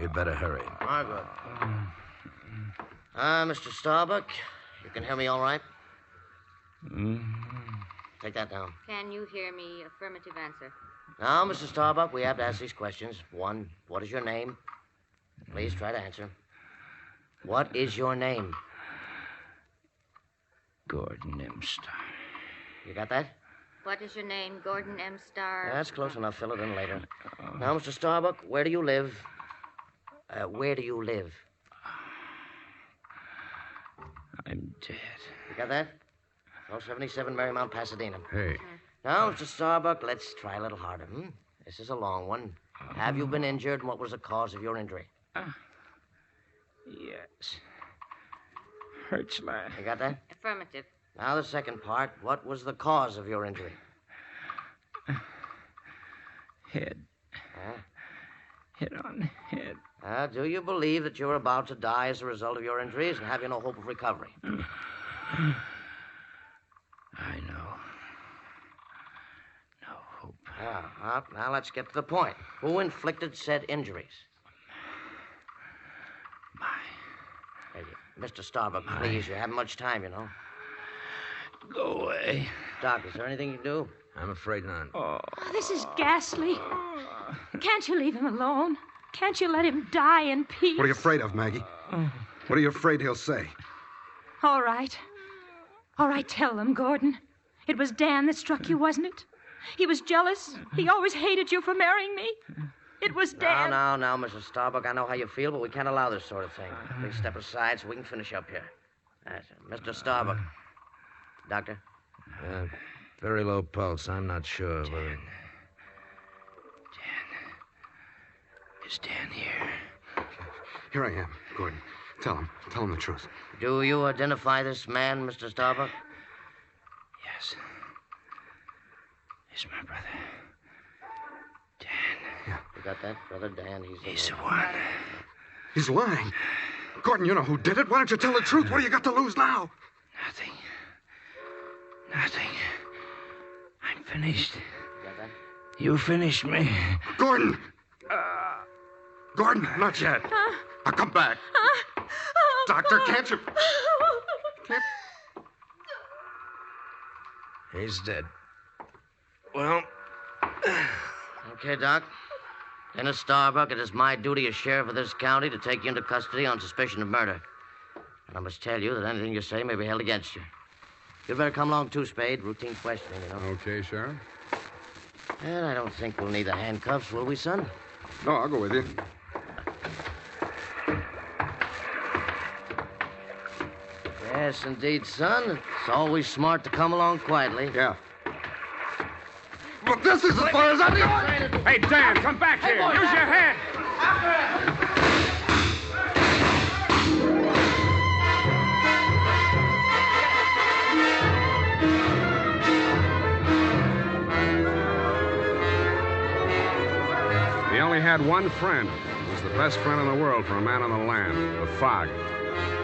you'd better hurry. Margaret. Mr. Starbuck, you can hear me all right? Take that down. Can you hear me? Affirmative answer. Now, Mr. Starbuck, we have to ask these questions. 1, what is your name? Please try to answer. What is your name? Gordon M. Starr. You got that? What is your name? Gordon M. Starr? That's close enough. Fill it in later. Now, Mr. Starbuck, where do you live? Where do you live? I'm dead. You got that? 077 Marymount, Pasadena. Hey. Now, Mr. Starbuck, let's try a little harder. This is a long one. Have you been injured, and what was the cause of your injury? Yes. Hurts like... You got that? Affirmative. Now, the second part. What was the cause of your injury? Head. Hit on head. Do you believe that you're about to die as a result of your injuries, and have you no hope of recovery? I know. No hope. Now let's get to the point. Who inflicted said injuries? Mr. Starbuck, please, you haven't much time, you know. Go away. Doc, is there anything you can do? I'm afraid not. Oh, this is ghastly. Can't you leave him alone? Can't you let him die in peace? What are you afraid of, Maggie? What are you afraid he'll say? All right. All right, tell them, Gordon. It was Dan that struck you, wasn't it? He was jealous. He always hated you for marrying me. It was Dan. Now, Mrs. Starbuck, I know how you feel, but we can't allow this sort of thing. Please step aside so we can finish up here. That's it. Mr. Starbuck. Doctor? Very low pulse. I'm not sure whether... Stand here. Here I am, Gordon. Tell him the truth. Do you identify this man, Mr. Starbuck? Yes. He's my brother. You got that, Brother Dan? He's the one. He's lying. Gordon, you know who did it. Why don't you tell the truth? What do you got to lose now? Nothing. I'm finished. Got that? You finished me. Gordon! Gordon, not yet. Now come back. Doctor, can't you... He's dead. Well... Okay, Doc. Dennis Starbuck, it is my duty as sheriff of this county to take you into custody on suspicion of murder. And I must tell you that anything you say may be held against you. You'd better come along, too, Spade. Routine questioning, you know. Okay, Sheriff. And I don't think we'll need the handcuffs, will we, son? No, I'll go with you. Yes, indeed, son. It's always smart to come along quietly. Yeah. But this is as far as I'm going. Hey, Dan, come back here. Use your head. He only had one friend. He was the best friend in the world for a man on the land, the fog.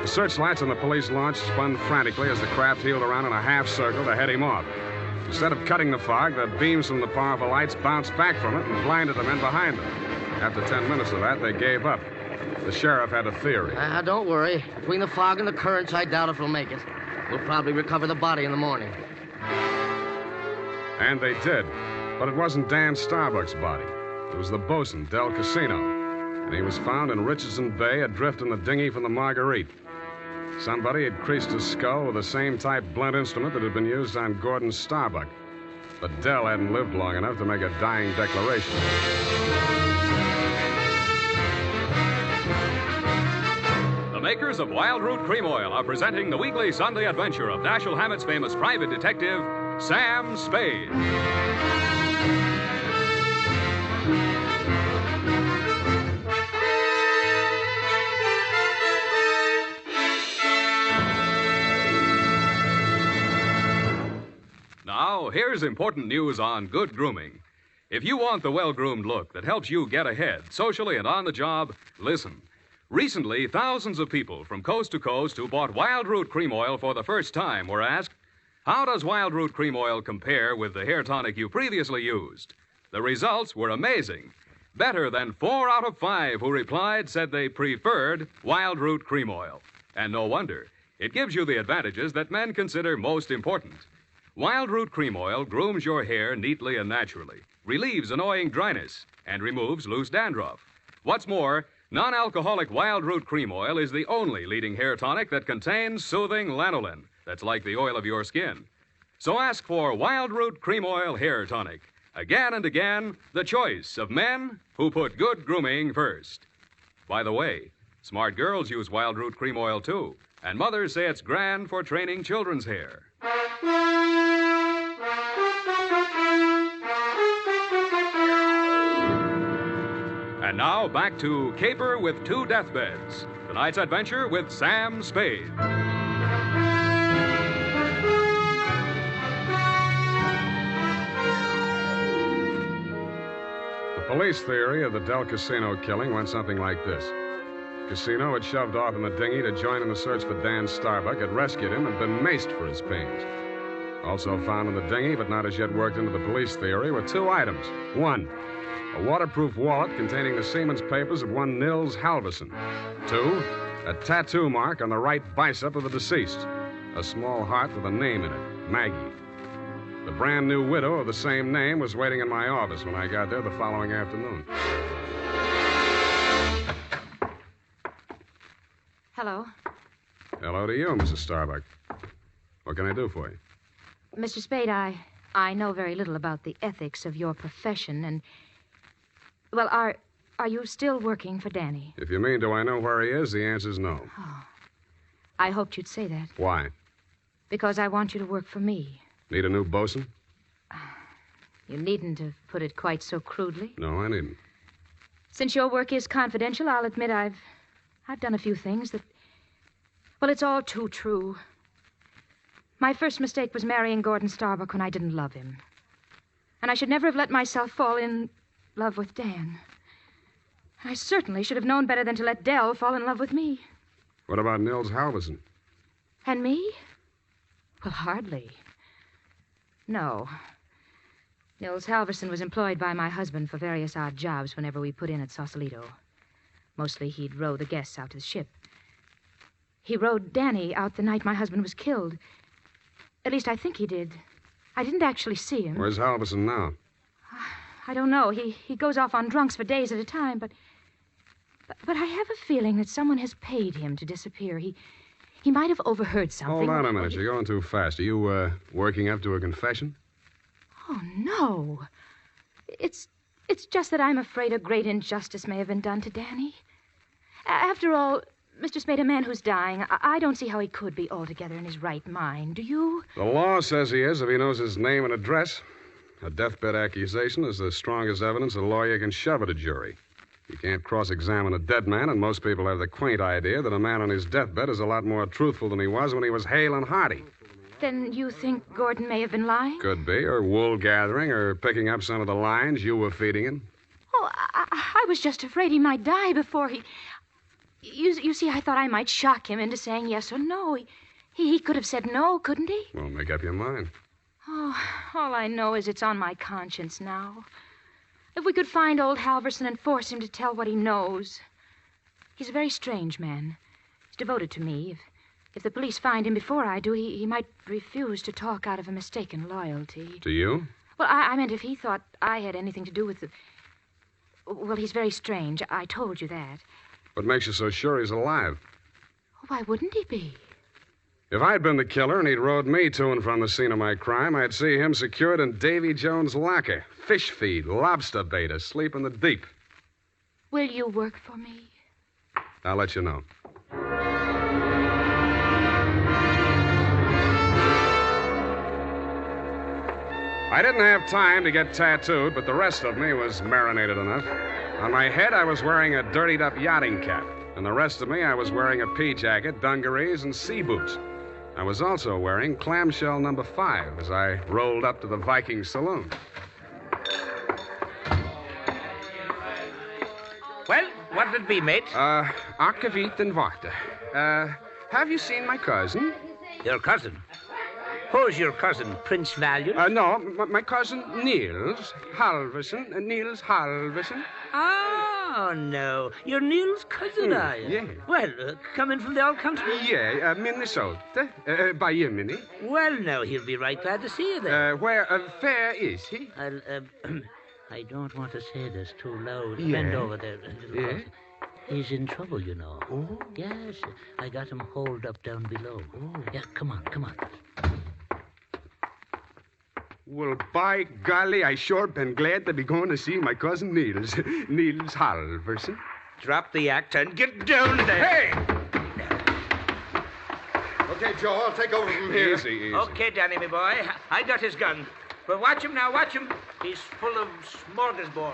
The searchlights on the police launch spun frantically as the craft heeled around in a half circle to head him off. Instead of cutting the fog, the beams from the powerful lights bounced back from it and blinded the men behind them. After 10 minutes of that, they gave up. The sheriff had a theory. Don't worry. Between the fog and the currents, I doubt if we'll make it. We'll probably recover the body in the morning. And they did. But it wasn't Dan Starbuck's body. It was the bosun, Del Casino. And he was found in Richardson Bay, adrift in the dinghy from the Marguerite. Somebody had creased his skull with the same type blunt instrument that had been used on Gordon Starbuck. But Dell hadn't lived long enough to make a dying declaration. The makers of Wild Root Cream Oil are presenting the weekly Sunday adventure of Dashiell Hammett's famous private detective, Sam Spade. Now, here's important news on good grooming. If you want the well-groomed look that helps you get ahead, socially and on the job, listen. Recently, thousands of people from coast to coast who bought Wild Root Cream Oil for the first time were asked, how does Wild Root Cream Oil compare with the hair tonic you previously used? The results were amazing. Better than 4 out of 5 who replied said they preferred Wild Root Cream Oil. And no wonder. It gives you the advantages that men consider most important. Wild Root Cream Oil grooms your hair neatly and naturally, relieves annoying dryness, and removes loose dandruff. What's more, non-alcoholic Wild Root Cream Oil is the only leading hair tonic that contains soothing lanolin that's like the oil of your skin. So ask for Wild Root Cream Oil Hair Tonic. Again and again, the choice of men who put good grooming first. By the way, smart girls use Wild Root Cream Oil, too, and mothers say it's grand for training children's hair. And now, back to Caper with 2 Deathbeds. Tonight's adventure with Sam Spade. The police theory of the Del Casino killing went something like this. Casino had shoved off in the dinghy to join in the search for Dan Starbuck, had rescued him, and been maced for his pains. Also found in the dinghy, but not as yet worked into the police theory, were 2 items. 1, a waterproof wallet containing the seaman's papers of one Nils Halverson. 2, a tattoo mark on the right bicep of the deceased. A small heart with a name in it, Maggie. The brand new widow of the same name was waiting in my office when I got there the following afternoon. Hello. Hello to you, Mrs. Starbuck. What can I do for you? Mr. Spade, I know very little about the ethics of your profession, and... Well, are you still working for Danny? If you mean, do I know where he is, the answer's no. Oh. I hoped you'd say that. Why? Because I want you to work for me. Need a new bosun? You needn't have put it quite so crudely. No, I needn't. Since your work is confidential, I'll admit I've done a few things that... Well, it's all too true. My first mistake was marrying Gordon Starbuck when I didn't love him. And I should never have let myself fall in love with Dan. I certainly should have known better than to let Dell fall in love with me. What about Nils Halverson? And me? Well, hardly. No. Nils Halverson was employed by my husband for various odd jobs whenever we put in at Sausalito. Mostly he'd row the guests out to the ship. He rowed Danny out the night my husband was killed. At least I think he did. I didn't actually see him. Where's Halverson now? I don't know. He goes off on drunks for days at a time, but I have a feeling that someone has paid him to disappear. He might have overheard something. Hold on a minute. You're going too fast. Are you, working up to a confession? Oh, no. It's just that I'm afraid a great injustice may have been done to Danny. After all, Mr. Spade, a man who's dying, I don't see how he could be altogether in his right mind. Do you? The law says he is if he knows his name and address. A deathbed accusation is the strongest evidence a lawyer can shove at a jury. You can't cross-examine a dead man, and most people have the quaint idea that a man on his deathbed is a lot more truthful than he was when he was hale and hearty. Then you think Gordon may have been lying? Could be, or wool gathering, or picking up some of the lines you were feeding him. Oh, I was just afraid he might die before he... You see, I thought I might shock him into saying yes or no. He could have said no, couldn't he? Well, make up your mind. Oh, all I know is it's on my conscience now. If we could find old Halverson and force him to tell what he knows. He's a very strange man. He's devoted to me. If the police find him before I do, he might refuse to talk out of a mistaken loyalty. To you? Well, I meant if he thought I had anything to do with the... Well, he's very strange. I told you that. What makes you so sure he's alive? Why wouldn't he be? If I'd been the killer and he'd rode me to and from the scene of my crime, I'd see him secured in Davy Jones' locker. Fish feed, lobster bait, asleep in the deep. Will you work for me? I'll let you know. I didn't have time to get tattooed, but the rest of me was marinated enough. On my head, I was wearing a dirtied-up yachting cap. And the rest of me, I was wearing a pea jacket, dungarees, and sea boots. I was also wearing clamshell number 5 as I rolled up to the Viking saloon. Well, what'll it be, mate? Akavit and Wachter. Have you seen my cousin? Your cousin? Who's your cousin, Prince Valiant? No, my cousin Niels Halverson. Niels Halverson. Oh, no. You're Neil's cousin, are you? Yeah. Well, coming from the old country? Yeah, Minnesota. By Yemeni. Well, no, he'll be right glad to see you there. Where fair is he? I don't want to say this too loud. Yeah. Bend over there. Yeah. He's in trouble, you know. Oh? Yes, I got him holed up down below. Oh. Yeah, come on. Well, by golly, I sure been glad to be going to see my cousin Niels. Niels Halverson. Drop the act and get down there. Hey! Okay, Joe, I'll take over from here. Easy. Okay, Danny, my boy. I got his gun. But watch him now, watch him. He's full of smorgasbord.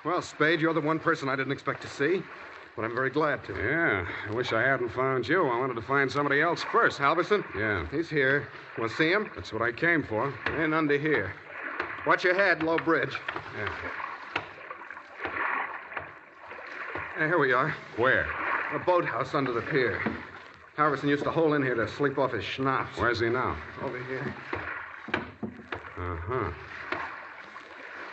Well, Spade, you're the one person I didn't expect to see. But I'm very glad to. Yeah, I wish I hadn't found you. I wanted to find somebody else first. Halverson? Yeah. He's here. Want to see him? That's what I came for. And under here. Watch your head, low bridge. Yeah. Here we are. Where? A boathouse under the pier. Halverson used to hole in here to sleep off his schnapps. Where's he now? Over here. Uh-huh.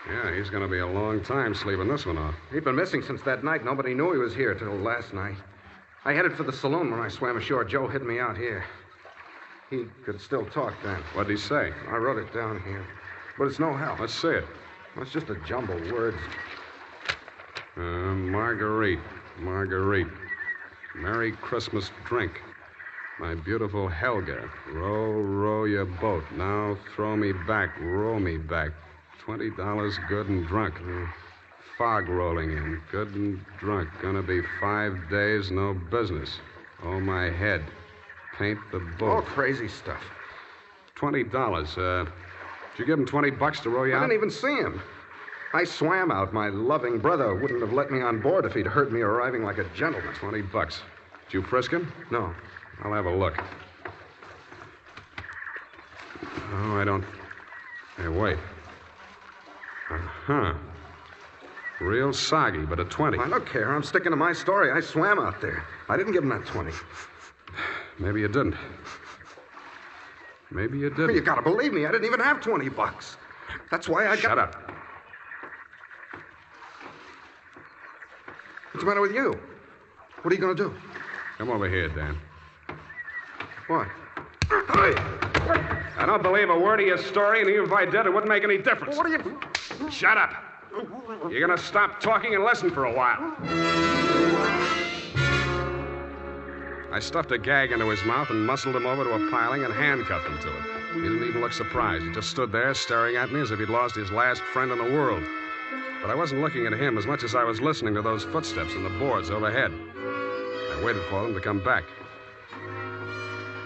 Yeah, he's going to be a long time sleeping this one off. He'd been missing since that night. Nobody knew he was here till last night. I headed for the saloon when I swam ashore. Joe hid me out here. He could still talk then. What'd he say? I wrote it down here. But it's no help. Let's see it. It's just a jumble of words. Marguerite. Merry Christmas drink. My beautiful Helga. Row, row your boat. Now throw me back, row me back. $20 good and drunk. Fog rolling in. Good and drunk. Gonna be 5 days, no business. Oh, my head. Paint the boat. All crazy stuff. $20. Did you give him $20 to row you I out? didn't even see him. I swam out. My loving brother wouldn't have let me on board if he'd heard me arriving like a gentleman. $20. Did you frisk him? No. I'll have a look. Oh, I don't... Hey, wait. Uh-huh. Real soggy, but a 20. Now, look here. I'm sticking to my story. I swam out there. I didn't give him that 20. Maybe you didn't. Maybe you didn't. Well, you gotta believe me. I didn't even have $20. That's why I got... Shut up. What's the matter with you? What are you gonna do? Come over here, Dan. What? I don't believe a word of your story, and even if I did, it wouldn't make any difference. What are you... Shut up. You're going to stop talking and listen for a while. I stuffed a gag into his mouth and muscled him over to a piling and handcuffed him to it. He didn't even look surprised. He just stood there staring at me as if he'd lost his last friend in the world. But I wasn't looking at him as much as I was listening to those footsteps in the boards overhead. I waited for them to come back.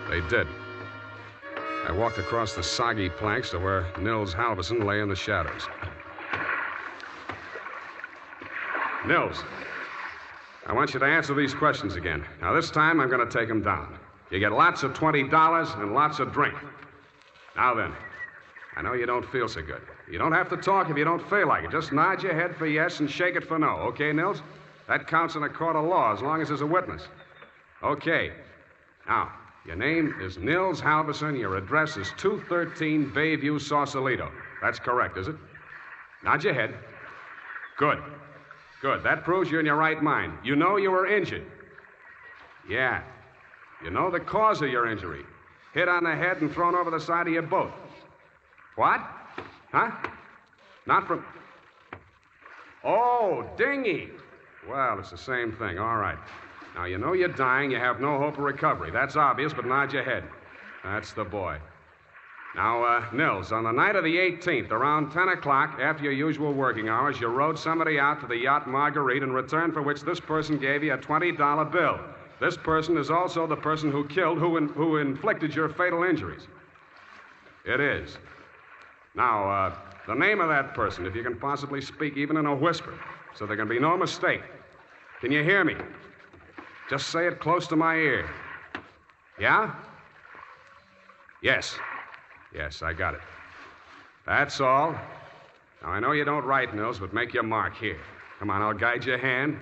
They did. I walked across the soggy planks to where Nils Halverson lay in the shadows. Nils, I want you to answer these questions again. Now, this time, I'm going to take them down. You get lots of $20 and lots of drink. Now then, I know you don't feel so good. You don't have to talk if you don't feel like it. Just nod your head for yes and shake it for no. Okay, Nils? That counts in a court of law as long as there's a witness. Okay. Now, your name is Nils Halverson. Your address is 213 Bayview, Sausalito. That's correct, is it? Nod your head. Good. Good. That proves you're in your right mind. You know you were injured. Yeah. You know the cause of your injury. Hit on the head and thrown over the side of your boat. What? Huh? Not from... Oh, dinghy. Well, it's the same thing. All right. Now, you know you're dying. You have no hope of recovery. That's obvious, but nod your head. That's the boy. Now, Nils, on the night of the 18th, around 10 o'clock, after your usual working hours, you rowed somebody out to the yacht Marguerite, in return for which this person gave you a $20 bill. This person is also the person who killed, who inflicted your fatal injuries. It is. Now, the name of that person, if you can possibly speak even in a whisper, so there can be no mistake. Can you hear me? Just say it close to my ear. Yeah? Yes. Yes, I got it. That's all. Now, I know you don't write, Nils, but make your mark here. Come on, I'll guide your hand.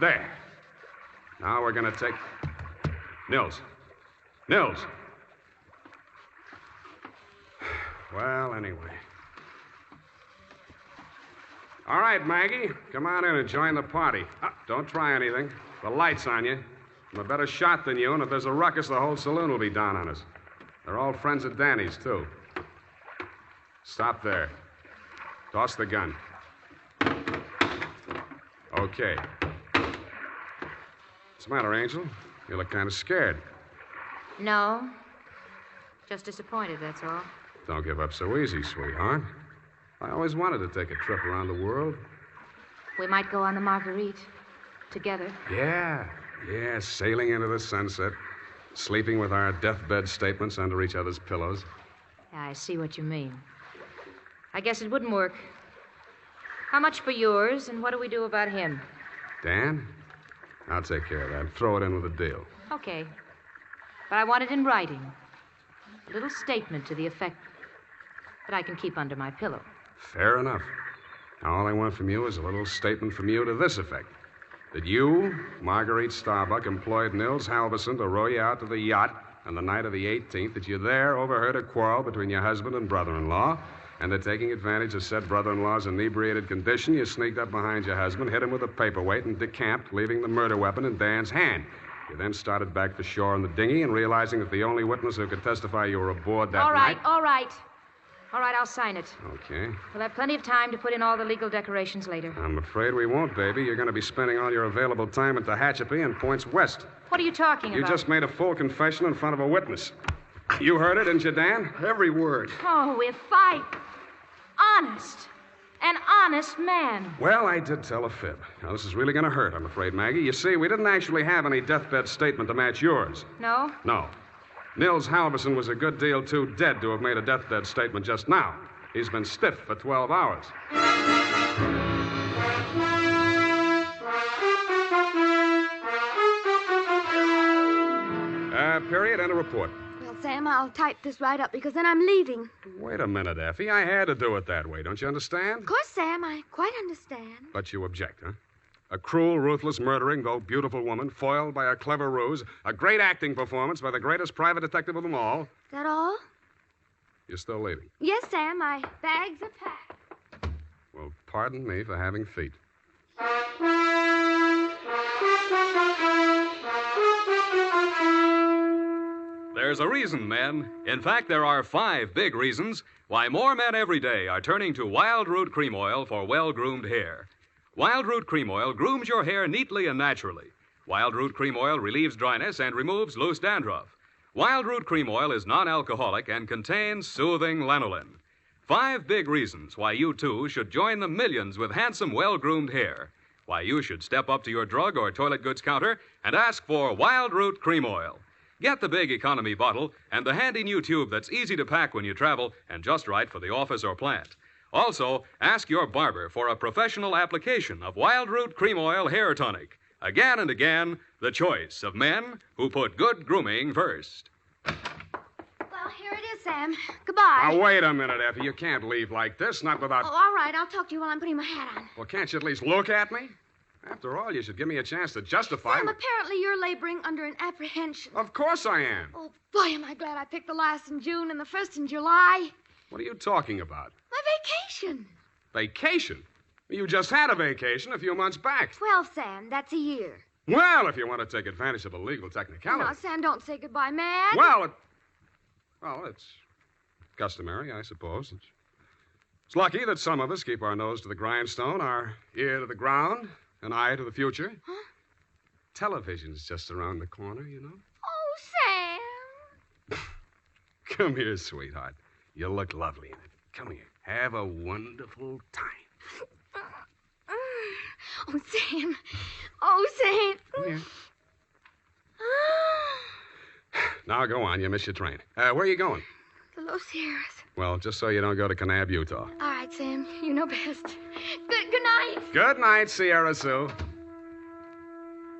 There. Now we're going to take... Nils. Nils. Well, anyway. All right, Maggie. Come on in and join the party. Don't try anything. The light's on you. I'm a better shot than you, and if there's a ruckus, the whole saloon will be down on us. They're all friends of Danny's, too. Stop there. Toss the gun. Okay. What's the matter, Angel? You look kind of scared. No. Just disappointed, that's all. Don't give up so easy, sweetheart. I always wanted to take a trip around the world. We might go on the Marguerite. Together. Yeah, sailing into the sunset. Sleeping with our deathbed statements under each other's pillows. Yeah, I see what you mean. I guess it wouldn't work. How much for yours, and what do we do about him? Dan? I'll take care of that. Throw it in with a deal. Okay. But I want it in writing. A little statement to the effect that I can keep under my pillow. Fair enough. Now, all I want from you is a little statement from you to this effect. That you, Marguerite Starbuck, employed Nils Halverson to row you out to the yacht on the night of the 18th, that you there overheard a quarrel between your husband and brother-in-law, and that taking advantage of said brother-in-law's inebriated condition, you sneaked up behind your husband, hit him with a paperweight, and decamped, leaving the murder weapon in Dan's hand. You then started back for shore in the dinghy, and realizing that the only witness who could testify you were aboard that night... All right. All right, I'll sign it. Okay. We'll have plenty of time to put in all the legal decorations later. I'm afraid we won't, baby. You're going to be spending all your available time at Tehachapi and points west. What are you talking about? You just made a full confession in front of a witness. You heard it, didn't you, Dan? Every word. Oh, if I... Honest. An honest man. Well, I did tell a fib. Now, this is really going to hurt, I'm afraid, Maggie. You see, we didn't actually have any deathbed statement to match yours. No? No. Nils Halverson was a good deal too dead to have made a deathbed statement just now. He's been stiff for 12 hours. Period, and a report. Well, Sam, I'll type this right up because then I'm leaving. Wait a minute, Effie. I had to do it that way. Don't you understand? Of course, Sam, I quite understand. But you object, huh? A cruel, ruthless, murdering, though beautiful woman, foiled by a clever ruse, a great acting performance by the greatest private detective of them all. Is that all? You're still leaving. Yes, Sam, my bags are packed. Well, pardon me for having feet. There's a reason, men. In fact, there are 5 big reasons why more men every day are turning to Wild Root Cream Oil for well-groomed hair. Wild Root Cream Oil grooms your hair neatly and naturally. Wild Root Cream Oil relieves dryness and removes loose dandruff. Wild Root Cream Oil is non-alcoholic and contains soothing lanolin. 5 big reasons why you, too, should join the millions with handsome, well-groomed hair. Why you should step up to your drug or toilet goods counter and ask for Wild Root Cream Oil. Get the big economy bottle and the handy new tube that's easy to pack when you travel and just right for the office or plant. Also, ask your barber for a professional application of Wild Root Cream Oil Hair Tonic. Again and again, the choice of men who put good grooming first. Well, here it is, Sam. Goodbye. Now, wait a minute, Effie. You can't leave like this, not without... Oh, all right. I'll talk to you while I'm putting my hat on. Well, can't you at least look at me? After all, you should give me a chance to justify... Sam, apparently you're laboring under an apprehension. Of course I am. Oh, boy, am I glad I picked the last in June and the first in July. What are you talking about? My vacation. Vacation? You just had a vacation a few months back. 12, Sam. That's a year. Well, if you want to take advantage of a legal technicality... No, Sam, don't say goodbye, man. Well, it's customary, I suppose. It's lucky that some of us keep our nose to the grindstone, our ear to the ground, an eye to the future. Huh? Television's just around the corner, you know. Oh, Sam. Come here, sweetheart. You look lovely in it. Come here. Have a wonderful time. Oh, Sam. Oh, Sam. Come here. Now, go on. You missed your train. Where are you going? The Los Sierras. Well, just so you don't go to Kanab, Utah. All right, Sam. You know best. Good night. Good night, Sierra Sue.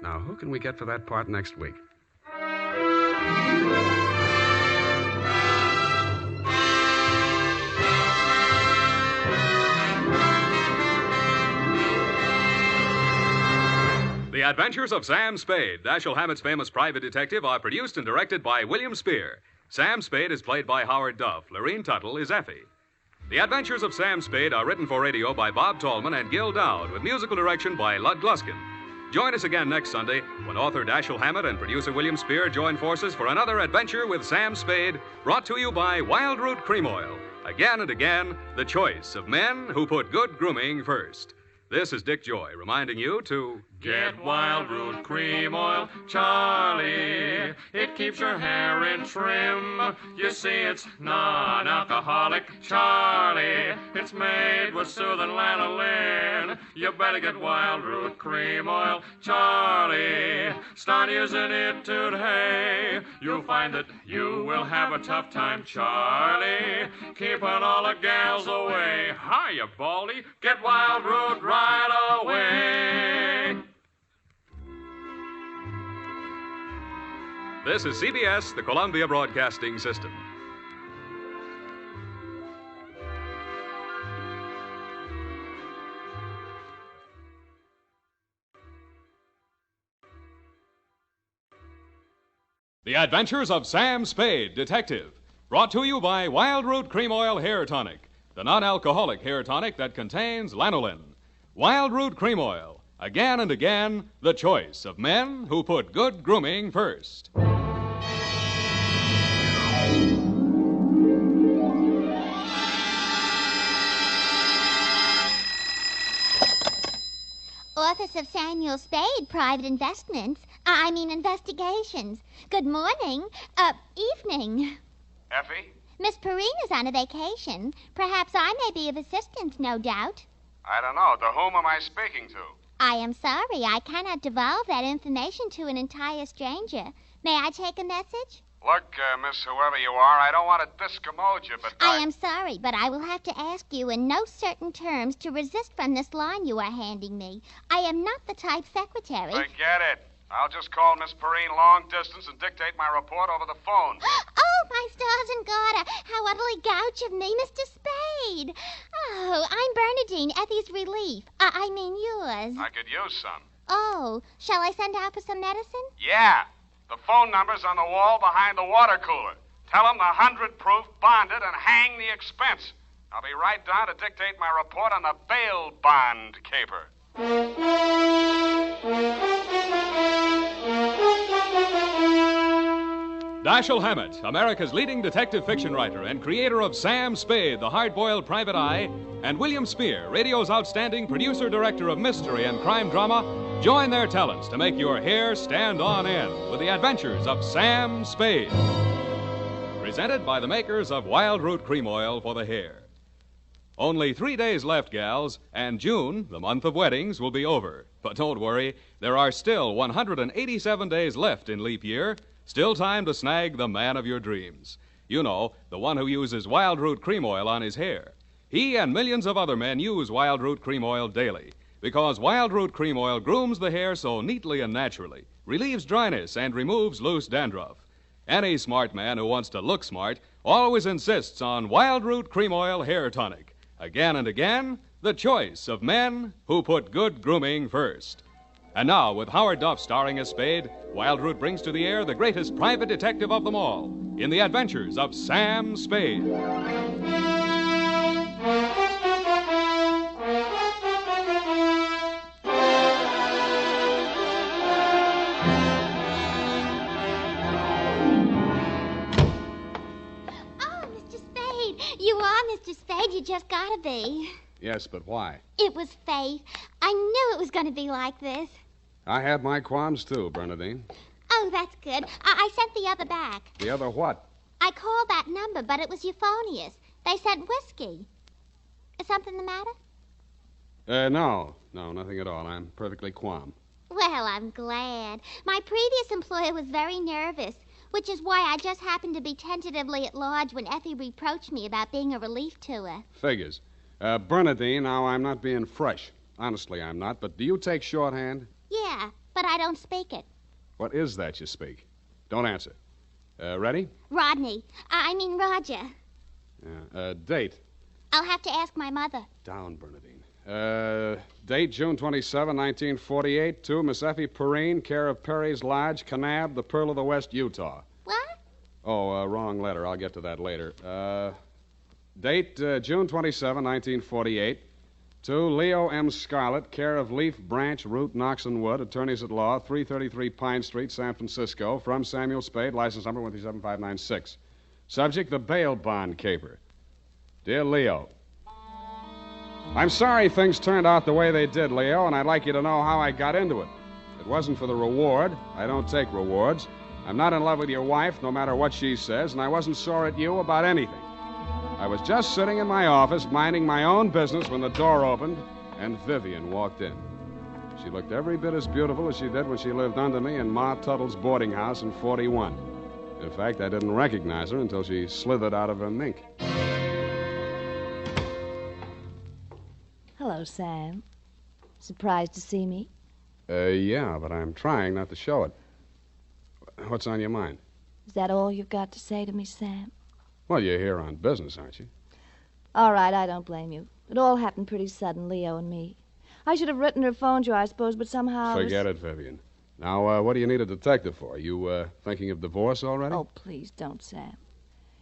Now, who can we get for that part next week? The Adventures of Sam Spade, Dashiell Hammett's famous private detective, are produced and directed by William Spear. Sam Spade is played by Howard Duff. Lorene Tuttle is Effie. The Adventures of Sam Spade are written for radio by Bob Tallman and Gil Dowd, with musical direction by Lud Gluskin. Join us again next Sunday when author Dashiell Hammett and producer William Spear join forces for another adventure with Sam Spade, brought to you by Wild Root Cream Oil. Again and again, the choice of men who put good grooming first. This is Dick Joy reminding you to... Get Wild Root Cream Oil, Charlie. It keeps your hair in trim. You see, it's non-alcoholic, Charlie. It's made with soothing lanolin. You better get Wild Root Cream Oil, Charlie. Start using it today. You'll find that you will have a tough time, Charlie. Keeping all the gals away. Hiya, Baldy. Get Wild Root right away. This is CBS, the Columbia Broadcasting System. The Adventures of Sam Spade, Detective. Brought to you by Wild Root Cream Oil Hair Tonic, the non-alcoholic hair tonic that contains lanolin. Wild Root Cream Oil. Again and again, the choice of men who put good grooming first. Office of Samuel Spade, Private Investigations. Good morning. Evening. Effie? Miss Perrina's on a vacation. Perhaps I may be of assistance, no doubt. I don't know. To whom am I speaking to? I am sorry. I cannot divulge that information to an entire stranger. May I take a message? Look, Miss Whoever you are, I don't want to discommode you, but I am sorry, but I will have to ask you in no certain terms to resist from this line you are handing me. I am not the type secretary. Forget it. I'll just call Miss Perrine long distance and dictate my report over the phone. Oh, my stars and garter, how utterly gouch of me, Mr. Spade. Oh, I'm Bernadine, Effie's relief. I mean yours. I could use some. Oh, shall I send out for some medicine? Yeah. The phone number's on the wall behind the water cooler. Tell them the 100 proof, bonded, and hang the expense. I'll be right down to dictate my report on the bail bond caper. Dashiell Hammett, America's leading detective fiction writer and creator of Sam Spade, the hard-boiled private eye, and William Spear, radio's outstanding producer-director of mystery and crime drama, join their talents to make your hair stand on end with the adventures of Sam Spade. Presented by the makers of Wild Root Cream Oil for the hair. Only 3 days left, gals, and June, the month of weddings, will be over. But don't worry, there are still 187 days left in leap year. Still time to snag the man of your dreams. You know, the one who uses Wild Root Cream Oil on his hair. He and millions of other men use Wild Root Cream Oil daily because Wild Root Cream Oil grooms the hair so neatly and naturally, relieves dryness, and removes loose dandruff. Any smart man who wants to look smart always insists on Wild Root Cream Oil Hair Tonic. Again and again, the choice of men who put good grooming first. And now, with Howard Duff starring as Spade, Wild Root brings to the air the greatest private detective of them all in the adventures of Sam Spade. You are, Mr. Spade. You just gotta be. Yes, but why? It was fate. I knew it was going to be like this. I had my qualms, too, Bernadine. Oh, that's good. I sent the other back. The other what? I called that number, but it was euphonious. They said whiskey. Is something the matter? No, nothing at all. I'm perfectly calm. Well, I'm glad. My previous employer was very nervous, which is why I just happened to be tentatively at large when Effie reproached me about being a relief to her. Figures. Bernadine, now, I'm not being fresh. Honestly, I'm not. But do you take shorthand? Yeah, but I don't speak it. What is that you speak? Don't answer. Ready? Rodney. I mean Roger. Date. I'll have to ask my mother. Down, Bernadine. Date, June 27, 1948, to Miss Effie Perrine, care of Perry's Lodge, Kanab, the Pearl of the West, Utah. What? Oh, wrong letter. I'll get to that later. Date, June 27, 1948, to Leo M. Scarlett, care of Leaf Branch, Root, Knox and Wood, attorneys at law, 333 Pine Street, San Francisco, from Samuel Spade, license number 137596. Subject, the bail bond caper. Dear Leo, I'm sorry things turned out the way they did, Leo, and I'd like you to know how I got into it. It wasn't for the reward. I don't take rewards. I'm not in love with your wife, no matter what she says, and I wasn't sore at you about anything. I was just sitting in my office, minding my own business, when the door opened, and Vivian walked in. She looked every bit as beautiful as she did when she lived under me in Ma Tuttle's boarding house in 41. In fact, I didn't recognize her until she slithered out of her mink. Hello, Sam. Surprised to see me? Yeah, but I'm trying not to show it. What's on your mind? Is that all you've got to say to me, Sam? Well, you're here on business, aren't you? All right, I don't blame you. It all happened pretty sudden, Leo and me. I should have written or phoned you, I suppose, but somehow... Forget it, Vivian. Now, what do you need a detective for? You, thinking of divorce already? Oh, please don't, Sam.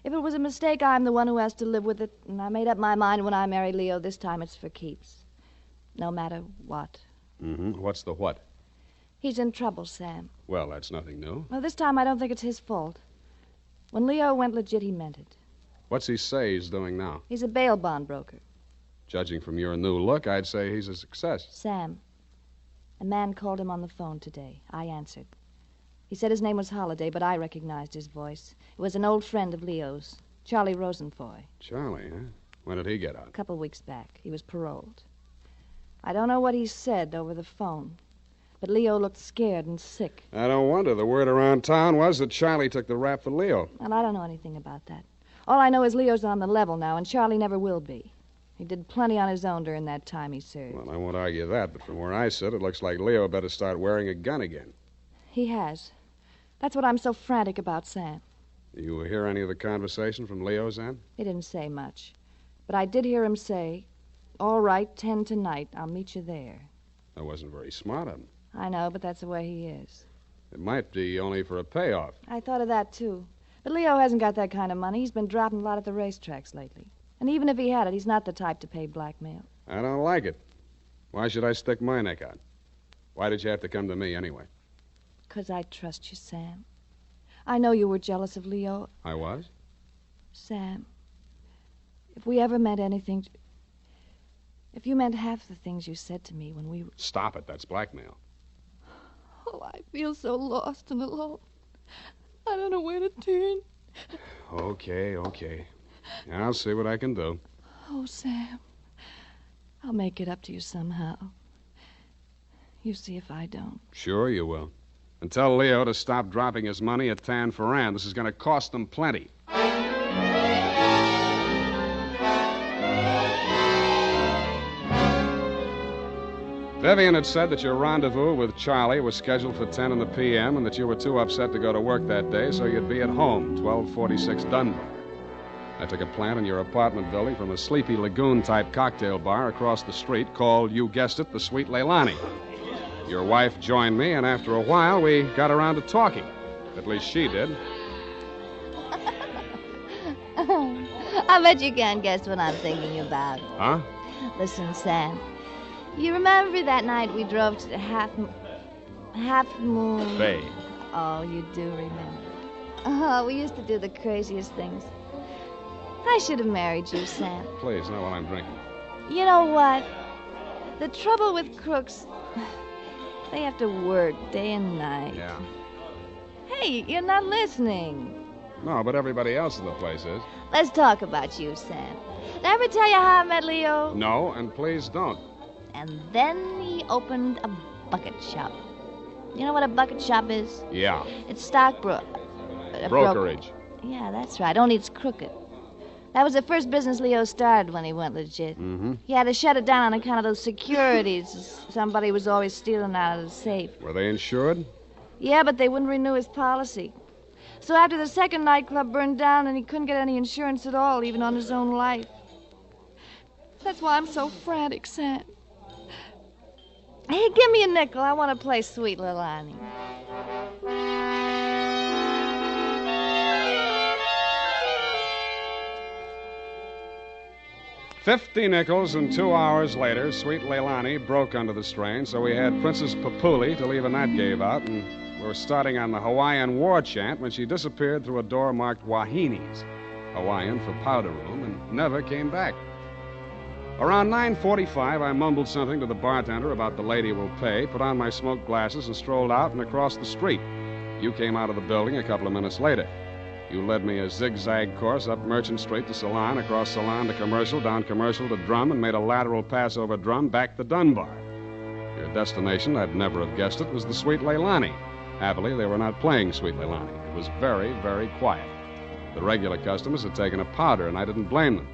If it was a mistake, I'm the one who has to live with it, and I made up my mind when I married Leo. This time it's for keeps. No matter what. Mm-hmm. What's the what? He's in trouble, Sam. Well, that's nothing new. Well, this time I don't think it's his fault. When Leo went legit, he meant it. What's he say he's doing now? He's a bail bond broker. Judging from your new look, I'd say he's a success. Sam, a man called him on the phone today. I answered. He said his name was Holliday, but I recognized his voice. It was an old friend of Leo's, Charlie Rosenfoy. Charlie, huh? When did he get out? A couple weeks back. He was paroled. I don't know what he said over the phone, But Leo looked scared and sick. I don't wonder. The word around town was that Charlie took the rap for Leo. And I don't know anything about that. All I know is Leo's on the level now, and Charlie never will be. He did plenty on his own during that time he served. Well, I won't argue that, but from where I sit, it looks like Leo better start wearing a gun again. He has. That's what I'm so frantic about, Sam. You hear any of the conversation from Leo's end? He didn't say much. But I did hear him say, "All right, 10 tonight. I'll meet you there." That wasn't very smart of him. I know, but that's the way he is. It might be only for a payoff. I thought of that, too. But Leo hasn't got that kind of money. He's been dropping a lot at the racetracks lately. And even if he had it, he's not the type to pay blackmail. I don't like it. Why should I stick my neck out? Why did you have to come to me anyway? 'Cause I trust you, Sam. I know you were jealous of Leo. I was? Sam, if we ever meant anything... If you meant half the things you said to me when we... Stop it. That's blackmail. Oh, I feel so lost and alone. I don't know where to turn. Okay. I'll see what I can do. Oh, Sam, I'll make it up to you somehow. You see if I don't. Sure you will. And tell Leo to stop dropping his money at Tan Ferran. This is going to cost them plenty. Vivian had said that your rendezvous with Charlie was scheduled for 10 in the p.m. and that you were too upset to go to work that day, so you'd be at home, 1246 Dunbar. I took a plant in your apartment building from a sleepy lagoon-type cocktail bar across the street called, you guessed it, the Sweet Leilani. Your wife joined me, and after a while, we got around to talking. At least she did. I bet you can't guess what I'm thinking about. Huh? Listen, Sam. You remember that night we drove to the Half Moon... Bay. Oh, you do remember. Oh, we used to do the craziest things. I should have married you, Sam. Please, not while I'm drinking. You know what? The trouble with crooks... They have to work day and night. Yeah. Hey, you're not listening. No, but everybody else in the place is. Let's talk about you, Sam. Did I ever tell you how I met Leo? No, and please don't. And then he opened a bucket shop. You know what a bucket shop is? Yeah. It's brokerage. Yeah, that's right. Only it's crooked. That was the first business Leo started when he went legit. Mm-hmm. He had to shut it down on account of those securities somebody was always stealing out of the safe. Were they insured? Yeah, but they wouldn't renew his policy. So after the second nightclub burned down, and he couldn't get any insurance at all, even on his own life. That's why I'm so frantic, Sam. Hey, give me a nickel. I want to play Sweet Leilani. $50 nickels, and 2 hours later, Sweet Leilani broke under the strain, so we had Princess Papuli till even that gave out, and we were starting on the Hawaiian war chant when she disappeared through a door marked Wahines, Hawaiian for powder room, and never came back. Around 9:45, I mumbled something to the bartender about the lady will pay, put on my smoked glasses, and strolled out and across the street. You came out of the building a couple of minutes later. You led me a zigzag course up Merchant Street to Salon, across Salon to Commercial, down Commercial to Drum, and made a lateral pass over Drum back to Dunbar. Your destination, I'd never have guessed it, was the Sweet Leilani. Happily, they were not playing Sweet Leilani. It was very, very quiet. The regular customers had taken a powder, and I didn't blame them.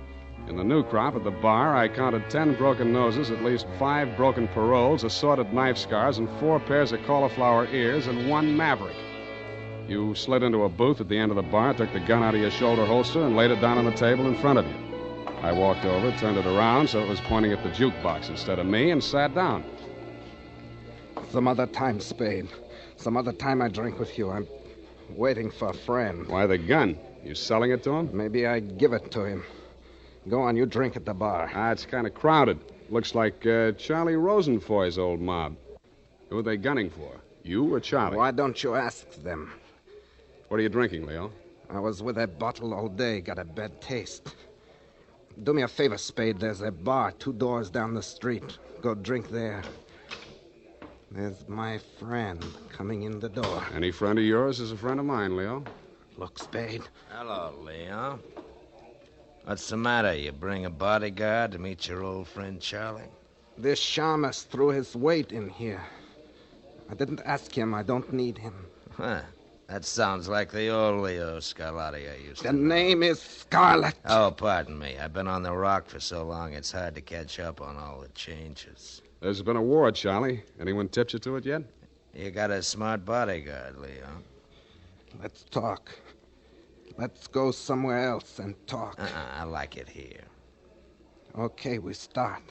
In the new crop at the bar, I counted 10 broken noses, at least 5 broken paroles, assorted knife scars, and 4 pairs of cauliflower ears, and 1 maverick. You slid into a booth at the end of the bar, took the gun out of your shoulder holster, and laid it down on the table in front of you. I walked over, turned it around so it was pointing at the jukebox instead of me, and sat down. Some other time, Spade. Some other time I drink with you. I'm waiting for a friend. Why the gun? You selling it to him? Maybe I give it to him. Go on, you drink at the bar. It's kind of crowded. Looks like Charlie Rosenfoy's old mob. Who are they gunning for? You or Charlie? Why don't you ask them? What are you drinking, Leo? I was with that bottle all day. Got a bad taste. Do me a favor, Spade. There's a bar 2 doors down the street. Go drink there. There's my friend coming in the door. Any friend of yours is a friend of mine, Leo. Look, Spade. Hello, Leo. What's the matter? You bring a bodyguard to meet your old friend Charlie? This shamus threw his weight in here. I didn't ask him. I don't need him. Huh. That sounds like the old Leo Scarlatti I used to know. The name is Scarlet. Oh, pardon me. I've been on the rock for so long, it's hard to catch up on all the changes. There's been a war, Charlie. Anyone tipped you to it yet? You got a smart bodyguard, Leo. Let's talk. Let's go somewhere else and talk. I like it here. Okay, we start.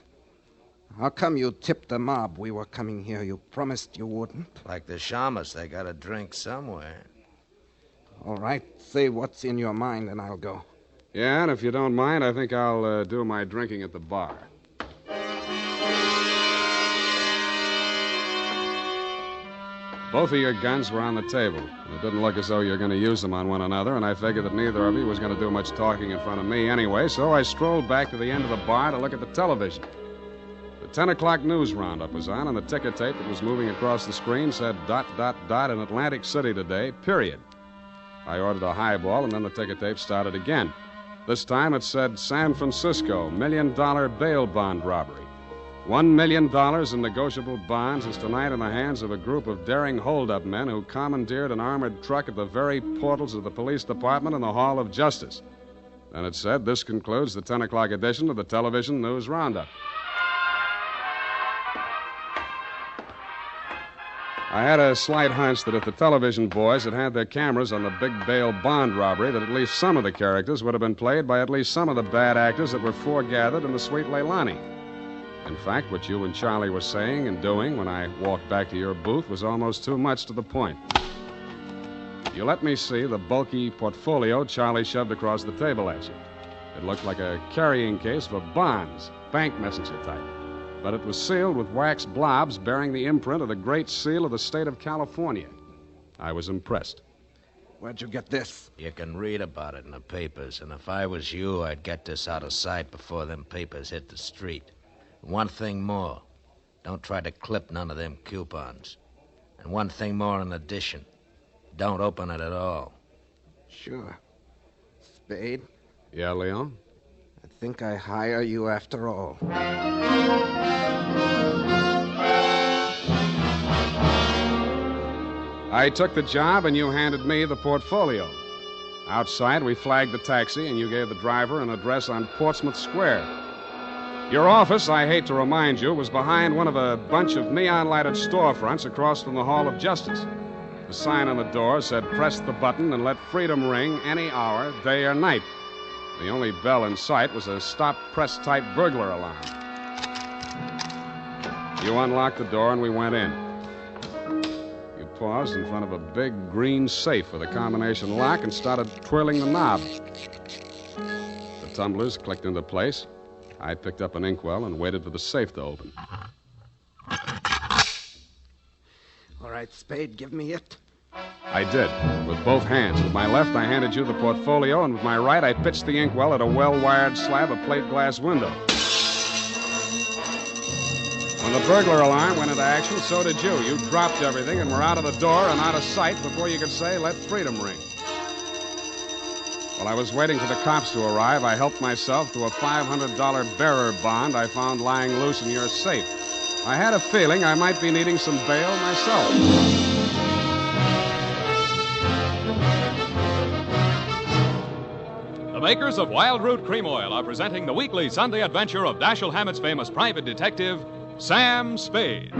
How come you tipped the mob we were coming here? You promised you wouldn't. Like the Shamas, they got a drink somewhere. All right, say what's in your mind and I'll go. Yeah, and if you don't mind, I think I'll do my drinking at the bar. Both of your guns were on the table. And it didn't look as though you were going to use them on one another, and I figured that neither of you was going to do much talking in front of me anyway, so I strolled back to the end of the bar to look at the television. The 10 o'clock news roundup was on, and the ticker tape that was moving across the screen said ... in Atlantic City today, period. I ordered a highball, and then the ticker tape started again. This time it said San Francisco, $1 million bail bond robbery. $1 million in negotiable bonds is tonight in the hands of a group of daring hold-up men who commandeered an armored truck at the very portals of the police department in the Hall of Justice. Then it said, this concludes the 10 o'clock edition of the television news roundup. I had a slight hunch that if the television boys had had their cameras on the big bail bond robbery, that at least some of the characters would have been played by at least some of the bad actors that were foregathered in the Sweet Leilani. In fact, what you and Charlie were saying and doing when I walked back to your booth was almost too much to the point. You let me see the bulky portfolio Charlie shoved across the table at you. It looked like a carrying case for bonds, bank messenger type. But it was sealed with wax blobs bearing the imprint of the Great Seal of the state of California. I was impressed. Where'd you get this? You can read about it in the papers, and if I was you, I'd get this out of sight before them papers hit the street. One thing more. Don't try to clip none of them coupons. And one thing more in addition. Don't open it at all. Sure. Spade? Yeah, Leo? I think I hire you after all. I took the job, and you handed me the portfolio. Outside, we flagged the taxi, and you gave the driver an address on Portsmouth Square. Your office, I hate to remind you, was behind one of a bunch of neon-lighted storefronts across from the Hall of Justice. The sign on the door said, press the button and let freedom ring any hour, day or night. The only bell in sight was a stop-press-type burglar alarm. You unlocked the door and we went in. You paused in front of a big green safe with a combination lock and started twirling the knob. The tumblers clicked into place. I picked up an inkwell and waited for the safe to open. All right, Spade, give me it. I did, with both hands. With my left, I handed you the portfolio, and with my right, I pitched the inkwell at a well-wired slab of plate glass window. When the burglar alarm went into action, so did you. You dropped everything and were out of the door and out of sight before you could say, let freedom ring. While I was waiting for the cops to arrive, I helped myself to a $500 bearer bond I found lying loose in your safe. I had a feeling I might be needing some bail myself. The makers of Wild Root Cream Oil are presenting the weekly Sunday adventure of Dashiell Hammett's famous private detective, Sam Spade.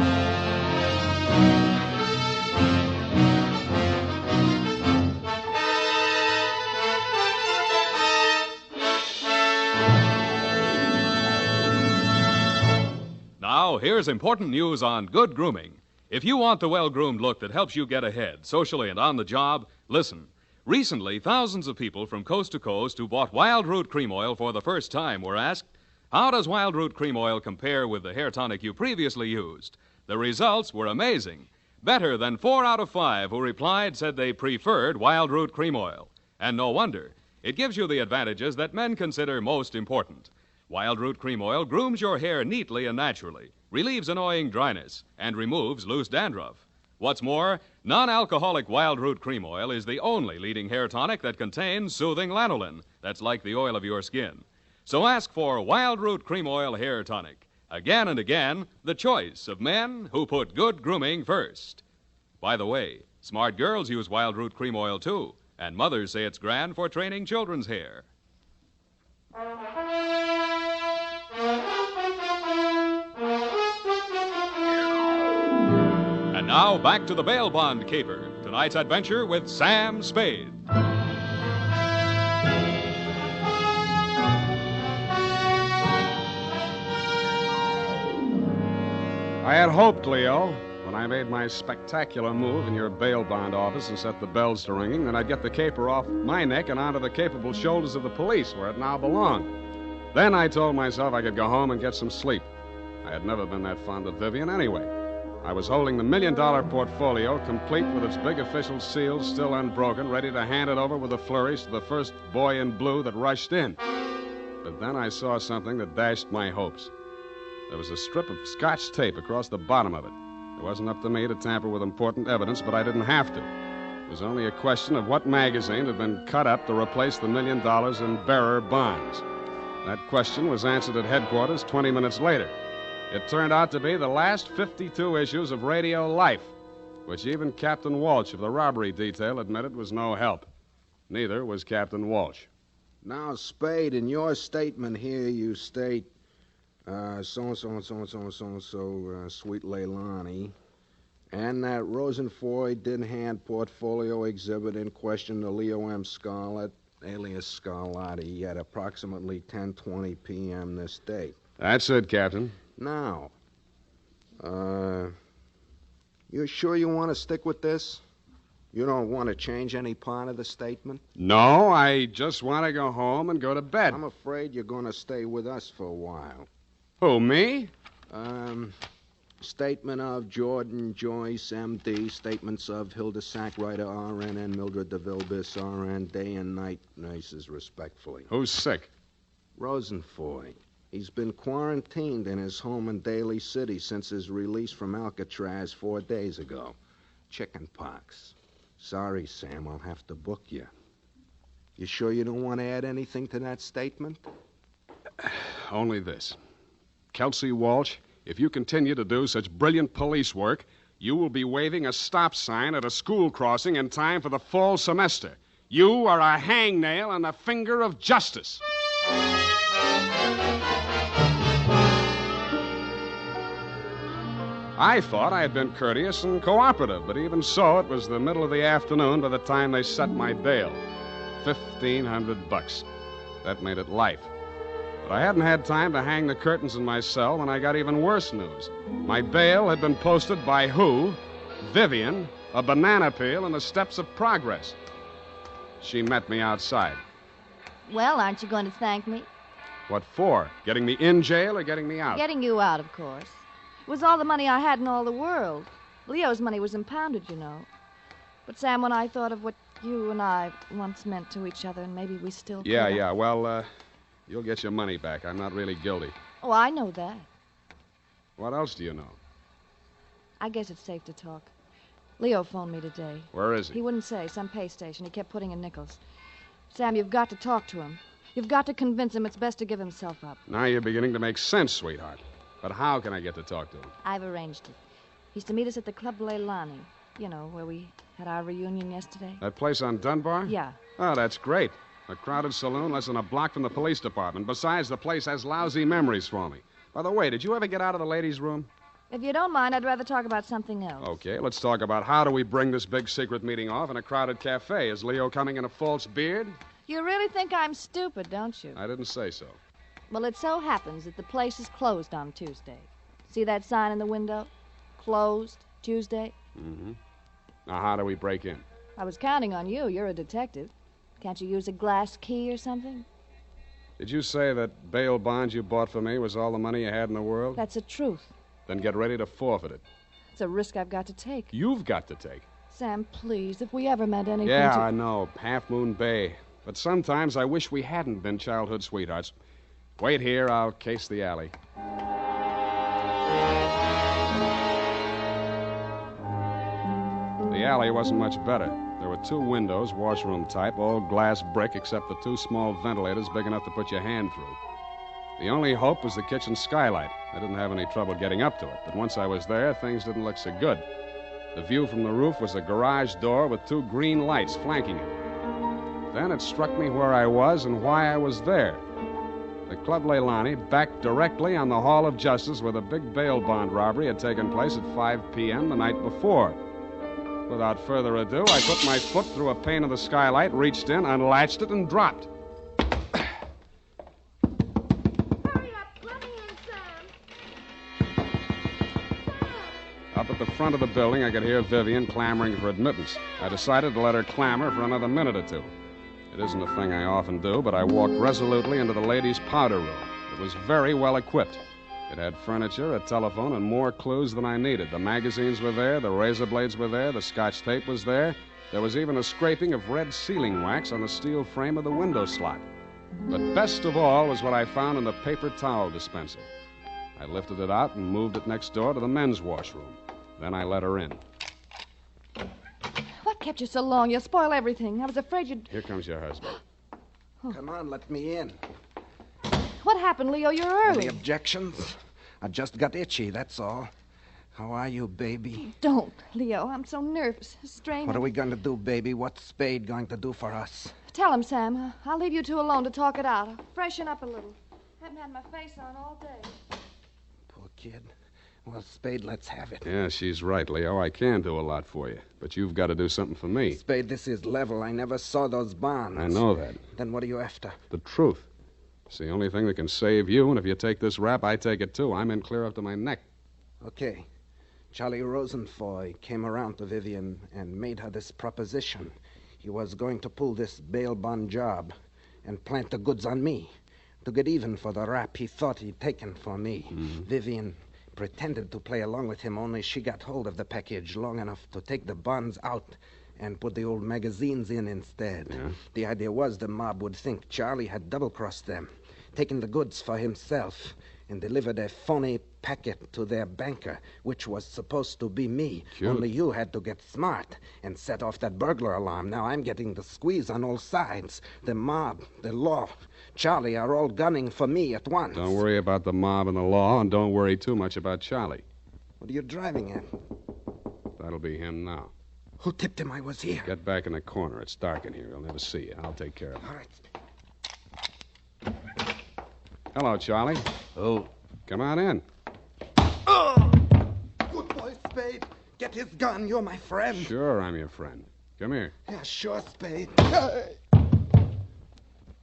Now, here's important news on good grooming. If you want the well-groomed look that helps you get ahead, socially and on the job, listen. Recently, thousands of people from coast to coast who bought Wild Root Cream Oil for the first time were asked, how does Wild Root Cream Oil compare with the hair tonic you previously used? The results were amazing. Better than 4 out of 5 who replied said they preferred Wild Root Cream Oil. And no wonder. It gives you the advantages that men consider most important. Wild Root Cream Oil grooms your hair neatly and naturally, relieves annoying dryness, and removes loose dandruff. What's more, non-alcoholic Wild Root Cream Oil is the only leading hair tonic that contains soothing lanolin. That's like the oil of your skin. So ask for Wild Root Cream Oil Hair Tonic. Again and again, the choice of men who put good grooming first. By the way, smart girls use Wild Root Cream Oil, too, and mothers say it's grand for training children's hair. And now, back to the bail bond caper. Tonight's adventure with Sam Spade. I had hoped, Leo, when I made my spectacular move in your bail bond office and set the bells to ringing, that I'd get the caper off my neck and onto the capable shoulders of the police, where it now belonged. Then I told myself I could go home and get some sleep. I had never been that fond of Vivian anyway. I was holding the $1 million portfolio, complete with its big official seals still unbroken, ready to hand it over with a flourish to the first boy in blue that rushed in. But then I saw something that dashed my hopes. There was a strip of Scotch tape across the bottom of it. It wasn't up to me to tamper with important evidence, but I didn't have to. It was only a question of what magazine had been cut up to replace the $1 million in bearer bonds. That question was answered at headquarters 20 minutes later. It turned out to be the last 52 issues of Radio Life, which even Captain Walsh of the robbery detail admitted was no help. Neither was Captain Walsh. Now, Spade, in your statement here, you state, so-and-so, Sweet Leilani, and that Rosenfoy did hand portfolio exhibit in question to Leo M. Scarlett, alias Scarlatti, at approximately 10:20 p.m. this date. That's it, Captain. Now, you sure you want to stick with this? You don't want to change any part of the statement? No, I just want to go home and go to bed. I'm afraid you're going to stay with us for a while. Who, me? Statement of Jordan Joyce, M.D., statements of Hilda Sackwriter, R.N., and Mildred DeVille Biss, R.N., day and night nurses, respectfully. Who's sick? Rosenfoy. He's been quarantined in his home in Daly City since his release from Alcatraz 4 days ago. Chicken pox. Sorry, Sam, I'll have to book you. You sure you don't want to add anything to that statement? Only this. Kelsey Walsh, if you continue to do such brilliant police work, you will be waving a stop sign at a school crossing in time for the fall semester. You are a hangnail on the finger of justice. I thought I had been courteous and cooperative, but even so, it was the middle of the afternoon by the time they set my bail. $1,500. That made it life. But I hadn't had time to hang the curtains in my cell when I got even worse news. My bail had been posted by who? Vivian, a banana peel, and the steps of progress. She met me outside. Well, aren't you going to thank me? What for? Getting me in jail or getting me out? Getting you out, of course. It was all the money I had in all the world. Leo's money was impounded, you know. But, Sam, when I thought of what you and I once meant to each other, and maybe we still could... Yeah. Well, you'll get your money back. I'm not really guilty. Oh, I know that. What else do you know? I guess it's safe to talk. Leo phoned me today. Where is he? He wouldn't say. Some pay station. He kept putting in nickels. Sam, you've got to talk to him. You've got to convince him it's best to give himself up. Now you're beginning to make sense, sweetheart. But how can I get to talk to him? I've arranged it. He's to meet us at the Club Leilani. You know, where we had our reunion yesterday. That place on Dunbar? Yeah. Oh, that's great. A crowded saloon less than a block from the police department. Besides, the place has lousy memories for me. By the way, did you ever get out of the ladies' room? If you don't mind, I'd rather talk about something else. Okay, let's talk about how do we bring this big secret meeting off in a crowded cafe. Is Leo coming in a false beard? You really think I'm stupid, don't you? I didn't say so. Well, it so happens that the place is closed on Tuesday. See that sign in the window? Closed Tuesday? Mm-hmm. Now, how do we break in? I was counting on you. You're a detective. Can't you use a glass key or something? Did you say that bail bond you bought for me was all the money you had in the world? That's the truth. Then get ready to forfeit it. It's a risk I've got to take. You've got to take. Sam, please, if we ever meant anything Yeah, to... I know. Half Moon Bay. But sometimes I wish we hadn't been childhood sweethearts. Wait here. I'll case the alley. The alley wasn't much better. There were 2 windows, washroom type, all glass brick, except for 2 small ventilators big enough to put your hand through. The only hope was the kitchen skylight. I didn't have any trouble getting up to it, but once I was there, things didn't look so good. The view from the roof was a garage door with 2 green lights flanking it. Then it struck me where I was and why I was there. The Club Leilani backed directly on the Hall of Justice where the big bail bond robbery had taken place at 5 p.m. the night before. Without further ado, I put my foot through a pane of the skylight, reached in, unlatched it, and dropped. Up at the front of the building, I could hear Vivian clamoring for admittance. I decided to let her clamor for another minute or two. It isn't a thing I often do, but I walked resolutely into the ladies' powder room. It was very well equipped. It had furniture, a telephone, and more clues than I needed. The magazines were there, the razor blades were there, the Scotch tape was there. There was even a scraping of red sealing wax on the steel frame of the window slot. But best of all was what I found in the paper towel dispenser. I lifted it out and moved it next door to the men's washroom. Then I let her in. What kept you so long? You'll spoil everything. I was afraid you'd... Here comes your husband. Come on, let me in. What happened, Leo? You're early. Any objections? I just got itchy, that's all. How are you, baby? Don't, Leo. I'm so nervous. Strained. What are we going to do, baby? What's Spade going to do for us? Tell him, Sam. I'll leave you two alone to talk it out. I'll freshen up a little. Haven't had my face on all day. Poor kid. Well, Spade, let's have it. Yeah, she's right, Leo. I can do a lot for you. But you've got to do something for me. Spade, this is level. I never saw those bonds. I know that. Then what are you after? The truth. It's the only thing that can save you, and if you take this rap, I take it too. I'm in clear up to my neck. Okay. Charlie Rosenfoy came around to Vivian and made her this proposition. He was going to pull this bail bond job and plant the goods on me to get even for the rap he thought he'd taken for me. Mm-hmm. Vivian pretended to play along with him, only she got hold of the package long enough to take the bonds out and put the old magazines in instead. Yeah. The idea was the mob would think Charlie had double-crossed them, taken the goods for himself, and delivered a phony packet to their banker, which was supposed to be me. Cute. Only you had to get smart and set off that burglar alarm. Now I'm getting the squeeze on all sides. The mob, the law, Charlie are all gunning for me at once. Don't worry about the mob and the law, and don't worry too much about Charlie. What are you driving at? That'll be him now. Who tipped him I was here? Get back in the corner. It's dark in here. He'll never see you. I'll take care of him. All right. Hello, Charlie. Who? Come on in. Oh! Good boy, Spade. Get his gun. You're my friend. Sure, I'm your friend. Come here. Yeah, sure, Spade.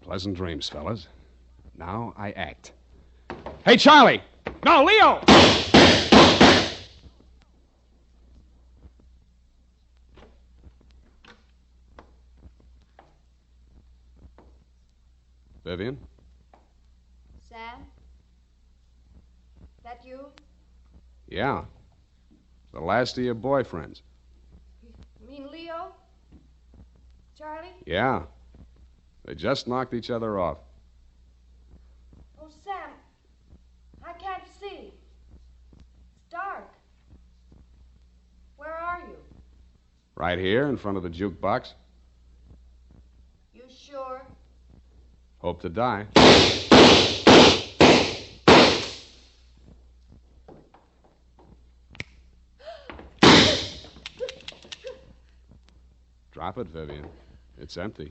Pleasant dreams, fellas. Now I act. Hey, Charlie! No, Leo! Vivian? Sam? That you? Yeah. The last of your boyfriends. You mean Leo? Charlie? Yeah. They just knocked each other off. Oh, Sam, I can't see. It's dark. Where are you? Right here in front of the jukebox. You sure? Hope to die. Drop it, Vivian. It's empty.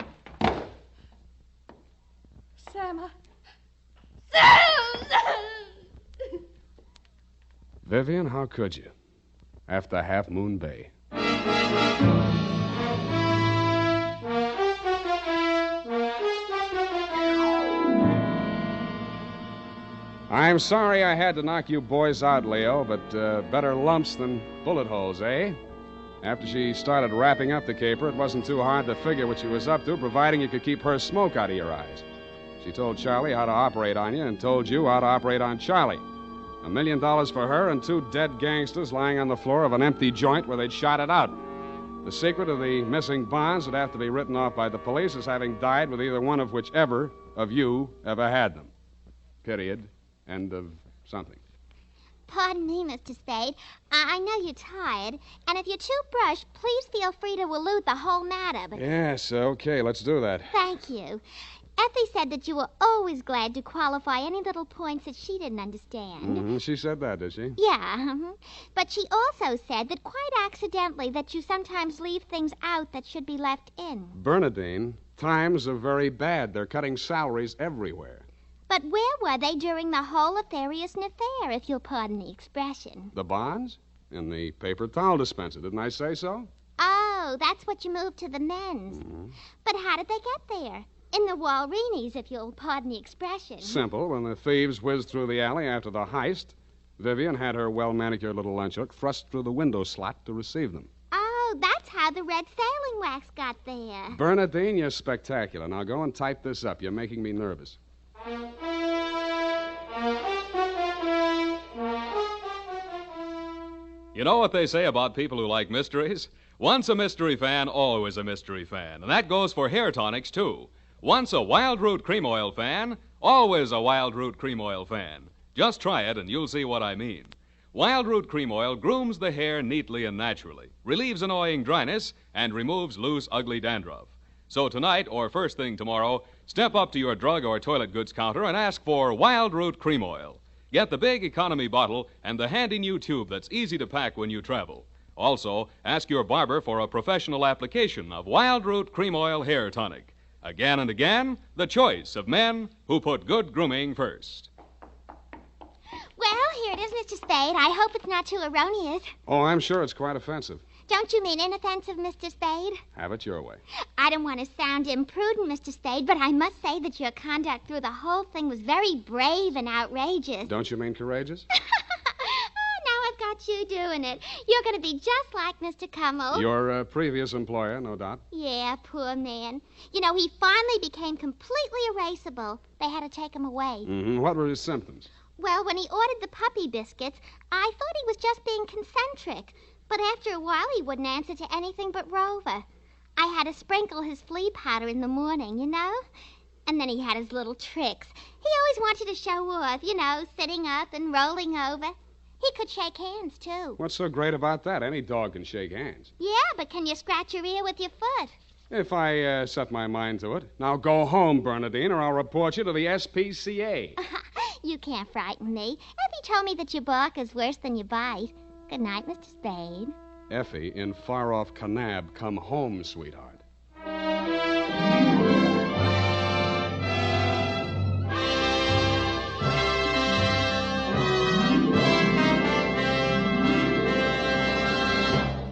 Sam, Vivian, how could you? After Half Moon Bay. I'm sorry I had to knock you boys out, Leo, but better lumps than bullet holes, eh? After she started wrapping up the caper, it wasn't too hard to figure what she was up to, providing you could keep her smoke out of your eyes. She told Charlie how to operate on you and told you how to operate on Charlie. $1 million for her and 2 dead gangsters lying on the floor of an empty joint where they'd shot it out. The secret of the missing bonds would have to be written off by the police as having died with either one of whichever of you ever had them. Period. End of something. Pardon me, Mr. Spade. I know you're tired, and if your toothbrush, please feel free to elude the whole matter, but... Yes, okay, let's do that. Thank you. Effie said that you were always glad to qualify any little points that she didn't understand. Mm-hmm. She said that, did she? Yeah, but she also said that quite accidentally that you sometimes leave things out that should be left in. Bernadine, times are very bad. They're cutting salaries everywhere. But where were they during the whole affaireous affair, if you'll pardon the expression? The bonds? In the paper towel dispenser. Didn't I say so? Oh, that's what you moved to the men's. Mm-hmm. But how did they get there? In the Walreenies, if you'll pardon the expression. Simple. When the thieves whizzed through the alley after the heist, Vivian had her well-manicured little lunch hook thrust through the window slot to receive them. Oh, that's how the red sailing wax got there. Bernadine, you're spectacular. Now go and type this up. You're making me nervous. You know what they say about people who like mysteries? Once a mystery fan, always a mystery fan. And that goes for hair tonics, too. Once a Wild Root Cream Oil fan, always a Wild Root Cream Oil fan. Just try it and you'll see what I mean. Wild Root Cream Oil grooms the hair neatly and naturally, relieves annoying dryness, and removes loose, ugly dandruff. So tonight, or first thing tomorrow, step up to your drug or toilet goods counter and ask for Wild Root Cream Oil. Get the big economy bottle and the handy new tube that's easy to pack when you travel. Also, ask your barber for a professional application of Wild Root Cream Oil Hair Tonic. Again and again, the choice of men who put good grooming first. Well, here it is, Mr. Spade. I hope it's not too erroneous. Oh, I'm sure it's quite offensive. Don't you mean inoffensive, Mr. Spade? Have it your way. I don't want to sound imprudent, Mr. Spade, but I must say that your conduct through the whole thing was very brave and outrageous. Don't you mean courageous? Now I've got you doing it. You're going to be just like Mr. Cummel. Your previous employer, no doubt. Yeah, poor man. You know, he finally became completely erasable. They had to take him away. Mm-hmm. What were his symptoms? Well, when he ordered the puppy biscuits, I thought he was just being concentric. But after a while, he wouldn't answer to anything but Rover. I had to sprinkle his flea powder in the morning, you know? And then he had his little tricks. He always wanted to show off, you know, sitting up and rolling over. He could shake hands, too. What's so great about that? Any dog can shake hands. Yeah, but can you scratch your ear with your foot? If I set my mind to it. Now go home, Bernadine, or I'll report you to the SPCA. You can't frighten me. Effie told me that you bark is worse than you bite. Good night, Mr. Spade. Effie, in far-off Kanab, come home, sweetheart.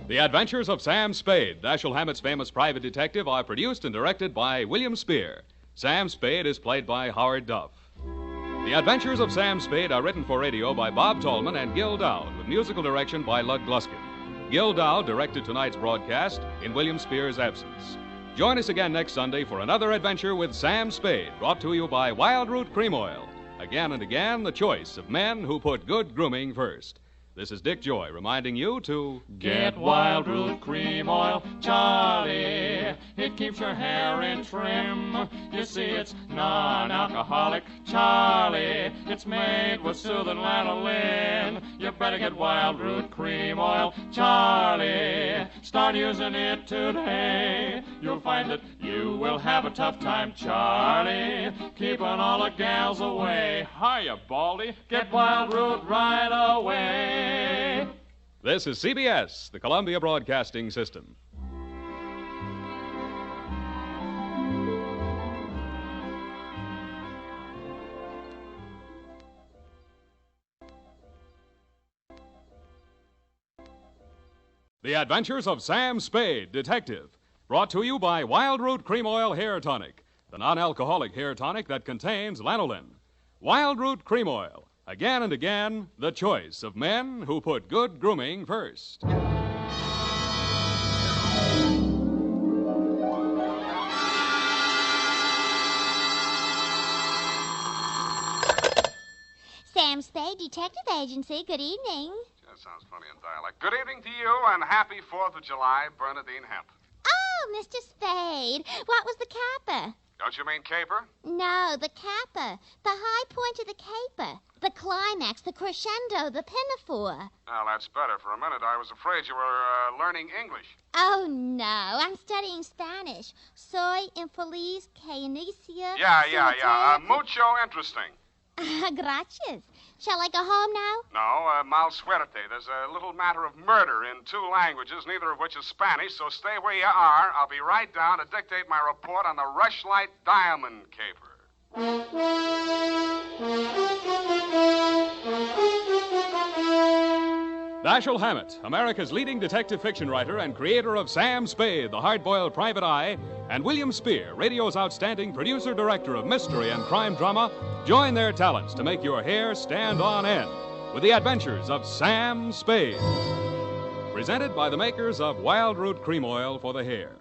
The Adventures of Sam Spade, Dashiell Hammett's famous private detective, are produced and directed by William Spear. Sam Spade is played by Howard Duff. The Adventures of Sam Spade are written for radio by Bob Tallman and Gil Dowd, with musical direction by Lud Gluskin. Gil Dowd directed tonight's broadcast in William Spear's absence. Join us again next Sunday for another adventure with Sam Spade, brought to you by Wild Root Cream Oil. Again and again, the choice of men who put good grooming first. This is Dick Joy reminding you to get Wild Root Cream Oil, Charlie. It keeps your hair in trim. You see, it's non-alcoholic, Charlie. It's made with soothing lanolin. You better get Wild Root Cream Oil, Charlie. Start using it today. You'll find that you will have a tough time, Charlie, keeping all the gals away. Hiya, Baldy. Get Wild Root right away. This is CBS, the Columbia Broadcasting System. The Adventures of Sam Spade, Detective, brought to you by Wild Root Cream Oil Hair Tonic, the non-alcoholic hair tonic that contains lanolin. Wild Root Cream Oil. Again and again, the choice of men who put good grooming first. Sam Spade, Detective Agency. Good evening. That sounds funny in dialect. Good evening to you, and happy 4th of July, Bernadine Hemp. Oh, Mr. Spade. What was the capper? Don't you mean caper? No, the capper. The high point of the caper. The climax, the crescendo, the pinafore. Well, that's better. For a minute, I was afraid you were learning English. Oh, no. I'm studying Spanish. Soy infeliz que inicia... Yeah. Mucho interesting. Gracias. Shall I go home now? No, mal suerte. There's a little matter of murder in 2 languages, neither of which is Spanish, so stay where you are. I'll be right down to dictate my report on the Rushlight diamond caper. Dashiell Hammett, America's leading detective fiction writer and creator of Sam Spade, the hard-boiled private eye, and William Spear, radio's outstanding producer-director of mystery and crime drama, join their talents to make your hair stand on end with the adventures of Sam Spade. Presented by the makers of Wild Root Cream Oil for the hair.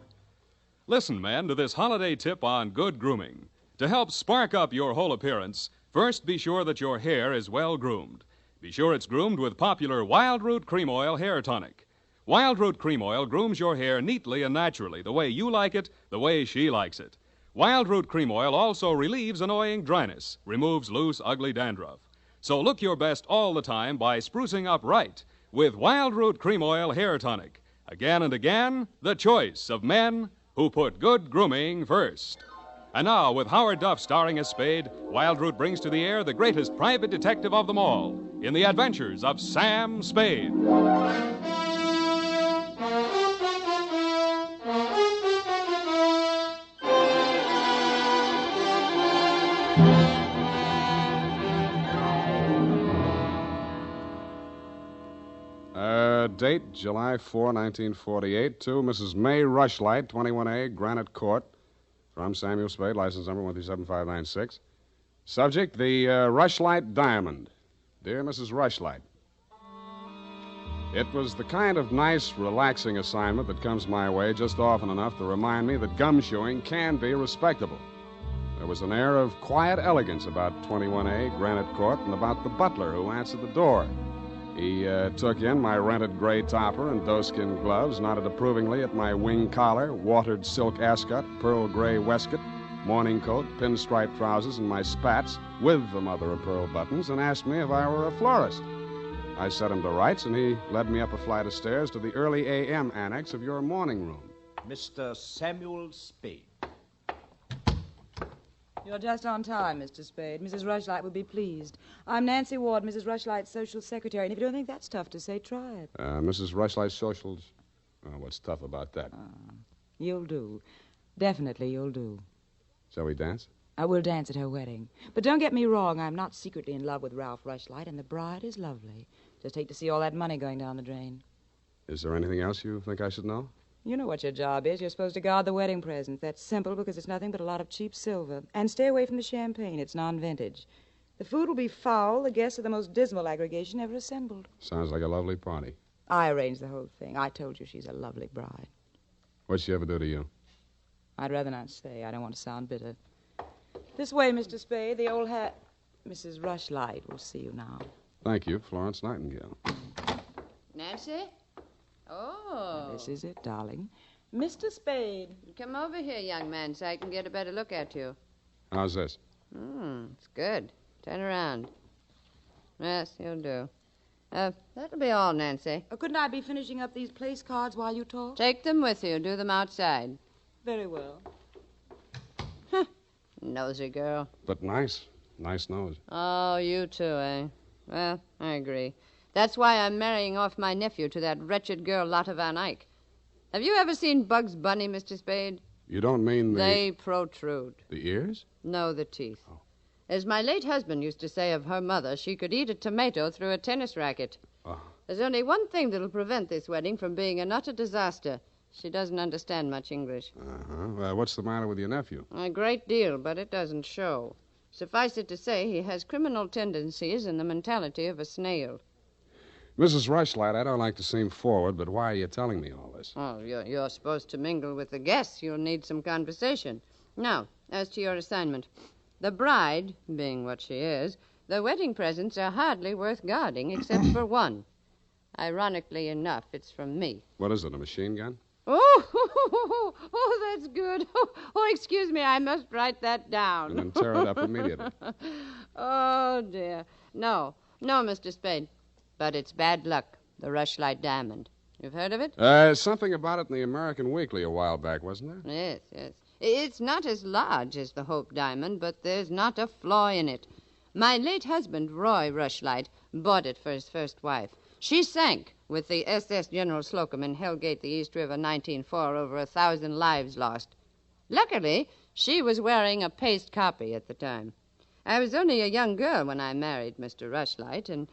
Listen, men, to this holiday tip on good grooming. To help spark up your whole appearance, first be sure that your hair is well groomed. Be sure it's groomed with popular Wild Root Cream Oil Hair Tonic. Wild Root Cream Oil grooms your hair neatly and naturally, the way you like it, the way she likes it. Wild Root Cream Oil also relieves annoying dryness, removes loose, ugly dandruff. So look your best all the time by sprucing up right with Wild Root Cream Oil Hair Tonic. Again and again, the choice of men who put good grooming first. And now, with Howard Duff starring as Spade, Wild Root brings to the air the greatest private detective of them all in the adventures of Sam Spade. Date, July 4, 1948, to Mrs. May Rushlight, 21A, Granite Court. From Samuel Spade, license number 137596. Subject, the Rushlight Diamond. Dear Mrs. Rushlight, it was the kind of nice, relaxing assignment that comes my way just often enough to remind me that gumshoeing can be respectable. There was an air of quiet elegance about 21A, Granite Court, and about the butler who answered the door. He took in my rented gray topper and doeskin gloves, nodded approvingly at my wing collar, watered silk ascot, pearl gray waistcoat, morning coat, pinstripe trousers, and my spats with the mother of pearl buttons, and asked me if I were a florist. I set him to rights, and he led me up a flight of stairs to the early A.M. annex of your morning room. Mr. Samuel Spade. You're just on time, Mr. Spade. Mrs. Rushlight will be pleased. I'm Nancy Ward, Mrs. Rushlight's social secretary, and if you don't think that's tough to say, try it. Mrs. Rushlight's socials? What's tough about that? You'll do. Definitely you'll do. Shall we dance? I will dance at her wedding. But don't get me wrong, I'm not secretly in love with Ralph Rushlight, and the bride is lovely. Just hate to see all that money going down the drain. Is there anything else you think I should know? You know what your job is. You're supposed to guard the wedding presents. That's simple because it's nothing but a lot of cheap silver. And stay away from the champagne. It's non-vintage. The food will be foul. The guests are the most dismal aggregation ever assembled. Sounds like a lovely party. I arranged the whole thing. I told you she's a lovely bride. What'd she ever do to you? I'd rather not say. I don't want to sound bitter. This way, Mr. Spade. The old hat... Mrs. Rushlight will see you now. Thank you, Florence Nightingale. Nancy? Oh. This is it, darling. Mr. Spade. Come over here, young man, so I can get a better look at you. How's this? It's good. Turn around. Yes, you'll do. That'll be all, Nancy. Couldn't I be finishing up these place cards while you talk? Take them with you. Do them outside. Very well. Nosy girl. But nice. Nice nose. Oh, you too, eh? Well, I agree. That's why I'm marrying off my nephew to that wretched girl, Lotte Van Eyck. Have you ever seen Bugs Bunny, Mr. Spade? You don't mean the... They protrude. The ears? No, the teeth. Oh. As my late husband used to say of her mother, she could eat a tomato through a tennis racket. Oh. There's only one thing that'll prevent this wedding from being an utter disaster. She doesn't understand much English. What's the matter with your nephew? A great deal, but it doesn't show. Suffice it to say, he has criminal tendencies and the mentality of a snail. Mrs. Rushlight, I don't like to seem forward, but why are you telling me all this? Oh, you're supposed to mingle with the guests. You'll need some conversation. Now, as to your assignment. The bride, being what she is, the wedding presents are hardly worth guarding, except for one. Ironically enough, it's from me. What is it, a machine gun? Oh, that's good. Oh, excuse me, I must write that down. And then tear it up immediately. Oh, dear. No, Mr. Spade. But it's bad luck, the Rushlight diamond. You've heard of it? Something about it in the American Weekly a while back, wasn't there? Yes, yes. It's not as large as the Hope diamond, but there's not a flaw in it. My late husband, Roy Rushlight, bought it for his first wife. She sank with the SS General Slocum in Hellgate, the East River, 1904, over 1,000 lives lost. Luckily, she was wearing a paste copy at the time. I was only a young girl when I married Mr. Rushlight, and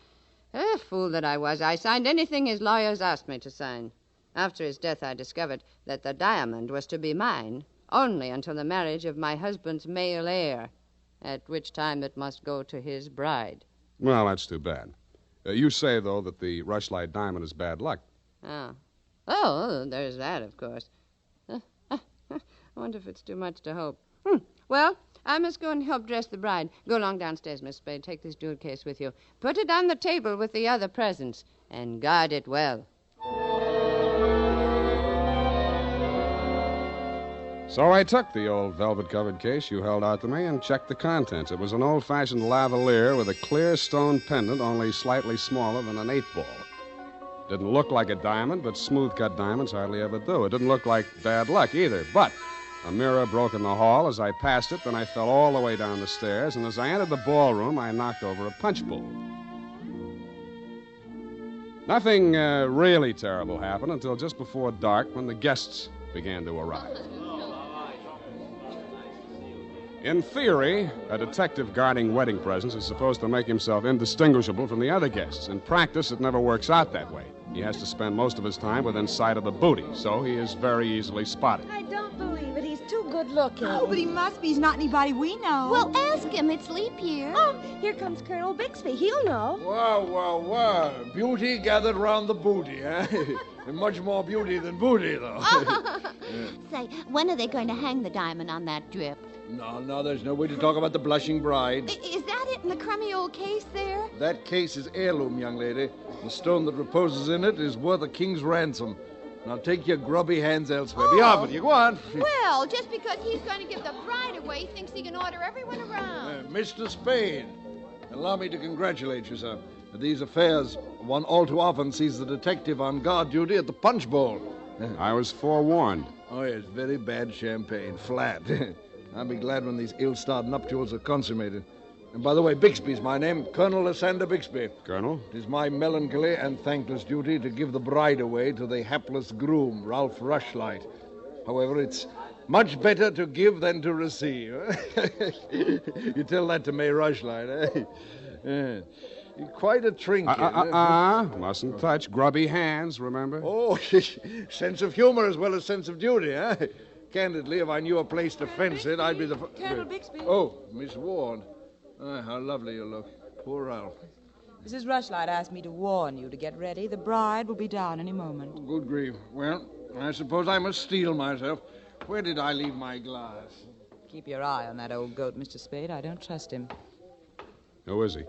fool that I was, I signed anything his lawyers asked me to sign. After his death, I discovered that the diamond was to be mine only until the marriage of my husband's male heir, at which time it must go to his bride. Well, that's too bad. You say, though, that the Rushlight diamond is bad luck. Oh, there's that, of course. I wonder if it's too much to hope. Well, I must go and help dress the bride. Go along downstairs, Miss Spade. Take this jewel case with you. Put it on the table with the other presents, and guard it well. So I took the old velvet-covered case you held out to me and checked the contents. It was an old-fashioned lavalier with a clear stone pendant only slightly smaller than an 8-ball. Didn't look like a diamond, but smooth-cut diamonds hardly ever do. It didn't look like bad luck either, but a mirror broke in the hall as I passed it, then I fell all the way down the stairs, and as I entered the ballroom, I knocked over a punch bowl. Nothing really terrible happened until just before dark when the guests began to arrive. In theory, a detective guarding wedding presents is supposed to make himself indistinguishable from the other guests. In practice, it never works out that way. He has to spend most of his time within sight of the booty, so he is very easily spotted. I don't believe it. He's too good looking. Oh, but he must be. He's not anybody we know. Well, ask him. It's leap year. Oh, here comes Colonel Bixby. He'll know. Wow. Beauty gathered round the booty, eh? And much more beauty than booty, though. Say, when are they going to hang the diamond on that drip? No, there's no way to talk about the blushing bride. Is that it in the crummy old case there? That case is heirloom, young lady. The stone that reposes in it is worth a king's ransom. Now take your grubby hands elsewhere. Be off with you. Go on. Well, just because he's going to give the bride away, he thinks he can order everyone around. Mr. Spade, allow me to congratulate you, sir. At these affairs, one all too often sees the detective on guard duty at the punch bowl. I was forewarned. Oh, yes, very bad champagne. Flat. I'll be glad when these ill-starred nuptials are consummated. And by the way, Bixby's my name, Colonel Lysander Bixby. Colonel? It is my melancholy and thankless duty to give the bride away to the hapless groom, Ralph Rushlight. However, it's much better to give than to receive. You tell that to May Rushlight, eh? You're quite a trinket. Mustn't touch. Grubby hands, remember? Oh, sense of humor as well as sense of duty, eh? Candidly, if I knew a place to fence it, I'd be the... Colonel Bixby. Oh, Miss Ward. How lovely you look. Poor Ralph. Mrs. Rushlight asked me to warn you to get ready. The bride will be down any moment. Oh, good grief. Well, I suppose I must steel myself. Where did I leave my glass? Keep your eye on that old goat, Mr. Spade. I don't trust him. Who is he?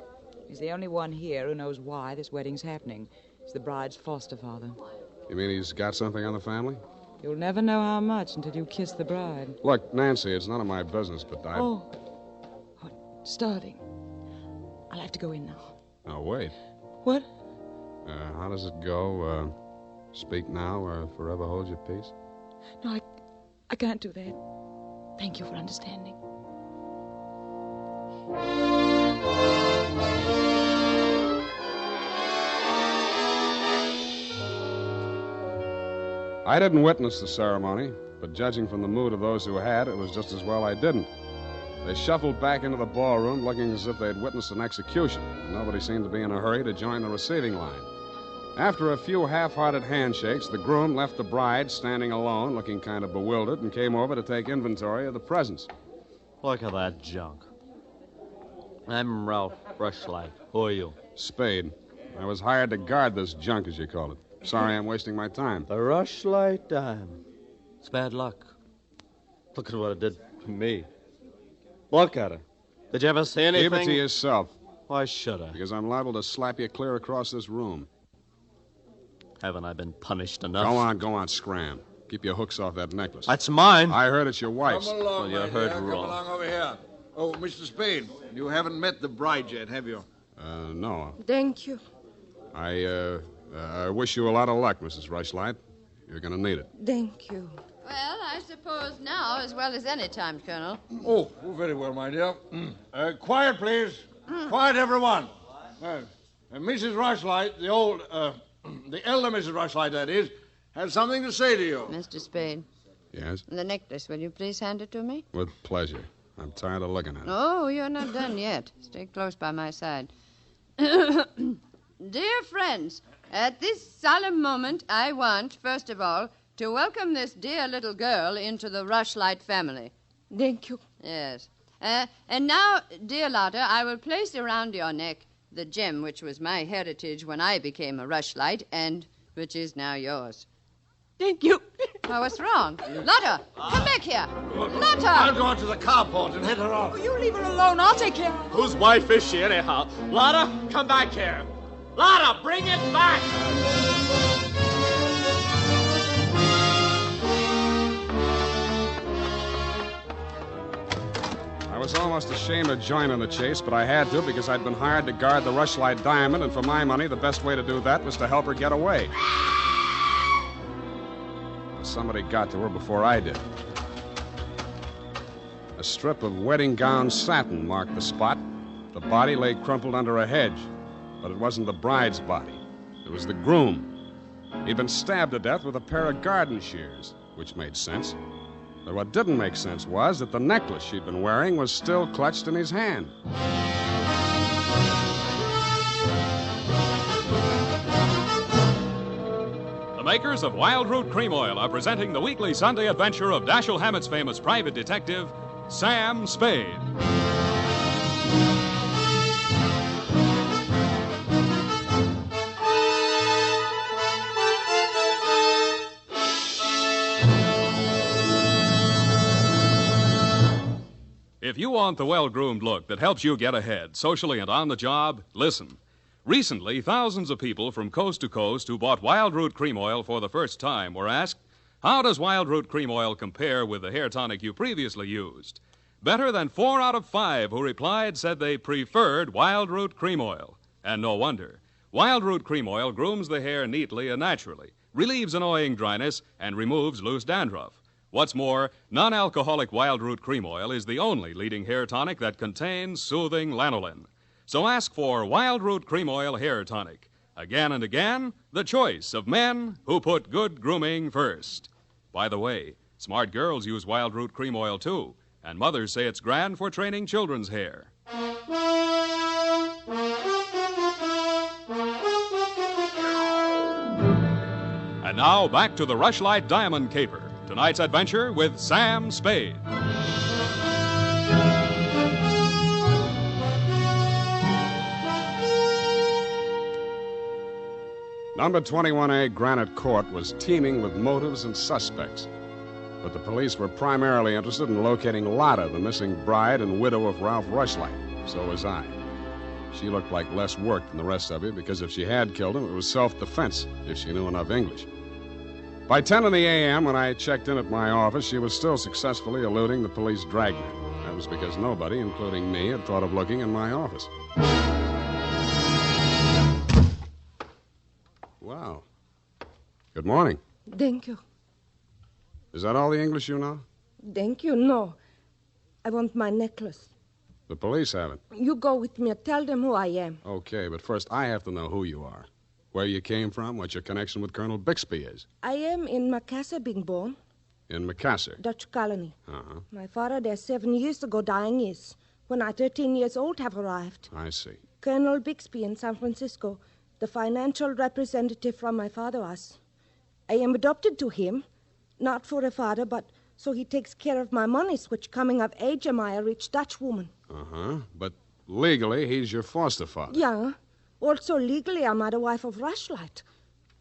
He's the only one here who knows why this wedding's happening. He's the bride's foster father. You mean he's got something on the family? You'll never know how much until you kiss the bride. Look, Nancy, it's none of my business, but I... Oh, starving. I'll have to go in now. Now, wait. What? How does it go? Speak now or forever hold your peace? No, I can't do that. Thank you for understanding. I didn't witness the ceremony, but judging from the mood of those who had, it was just as well I didn't. They shuffled back into the ballroom looking as if they'd witnessed an execution, and nobody seemed to be in a hurry to join the receiving line. After a few half-hearted handshakes, the groom left the bride standing alone, looking kind of bewildered, and came over to take inventory of the presents. Look at that junk. I'm Ralph Rushlight. Who are you? Spade. I was hired to guard this junk, as you call it. Sorry I'm wasting my time. The Rushlight diamond. It's bad luck. Look at what it did to me. Look at it. Did you ever see anything? Keep it to yourself. Why should I? Because I'm liable to slap you clear across this room. Haven't I been punished enough? Go on, scram. Keep your hooks off that necklace. That's mine. I heard it's your wife's. Come along, well, you heard Come wrong. along over here. Oh, Mr. Spade, you haven't met the bride yet, have you? No. Thank you. I wish you a lot of luck, Mrs. Rushlight. You're going to need it. Thank you. Well, I suppose now, as well as any time, Colonel. Oh, very well, my dear. Quiet, please. Quiet, everyone. Mrs. Rushlight, the elder Mrs. Rushlight, that is, has something to say to you. Mr. Spade. Yes? The necklace, will you please hand it to me? With pleasure. I'm tired of looking at it. Oh, you're not done yet. Stay close by my side. Dear friends, at this solemn moment, I want, first of all, to welcome this dear little girl into the Rushlight family. Thank you. Yes. And now, dear Lotta, I will place around your neck the gem which was my heritage when I became a Rushlight and which is now yours. Thank you. Oh, what's wrong? Lotta, come back here. Lotta! I'll go out to the carport and head her off. You leave her alone. I'll take care of her. Whose wife is she, anyhow? Lotta, come back here. Lotta, bring it back! I was almost ashamed to join in the chase, but I had to because I'd been hired to guard the Rushlight diamond, and for my money, the best way to do that was to help her get away. Somebody got to her before I did. A strip of wedding gown satin marked the spot. The body lay crumpled under a hedge, but it wasn't the bride's body. It was the groom. He'd been stabbed to death with a pair of garden shears, which made sense. But what didn't make sense was that the necklace she'd been wearing was still clutched in his hand. The makers of Wild Root Cream Oil are presenting the weekly Sunday adventure of Dashiell Hammett's famous private detective, Sam Spade. If you want the well-groomed look that helps you get ahead, socially and on the job, listen. Recently, thousands of people from coast to coast who bought Wild Root Cream Oil for the first time were asked, how does Wild Root Cream Oil compare with the hair tonic you previously used? Better than 4 out of 5 who replied said they preferred Wild Root Cream Oil. And no wonder. Wild Root Cream Oil grooms the hair neatly and naturally, relieves annoying dryness, and removes loose dandruff. What's more, non-alcoholic Wild Root Cream Oil is the only leading hair tonic that contains soothing lanolin. So ask for Wild Root Cream Oil Hair Tonic. Again and again, the choice of men who put good grooming first. By the way, smart girls use Wild Root Cream Oil too, and mothers say it's grand for training children's hair. And now, back to the Rushlight Diamond Caper. Tonight's adventure with Sam Spade. Number 21A Granite Court was teeming with motives and suspects. But the police were primarily interested in locating Lotta, the missing bride and widow of Ralph Rushlight. So was I. She looked like less work than the rest of you because if she had killed him, it was self-defense, if she knew enough English. By 10 in the a.m., when I checked in at my office, she was still successfully eluding the police dragnet. That was because nobody, including me, had thought of looking in my office. Wow. Good morning. Thank you. Is that all the English you know? Thank you. No. I want my necklace. The police have it. You go with me. Tell them who I am. Okay, but first I have to know who you are. Where you came from, what your connection with Colonel Bixby is. I am in Macassar being born. In Macassar? Dutch colony. Uh-huh. My father there 7 years ago dying is. When I 13 years old have arrived. I see. Colonel Bixby in San Francisco, the financial representative from my father was. I am adopted to him, not for a father, but so he takes care of my monies, which coming of age am I a rich Dutch woman. Uh-huh. But legally, he's your foster father. Yeah. Also, legally, I'm the wife of Rushlight.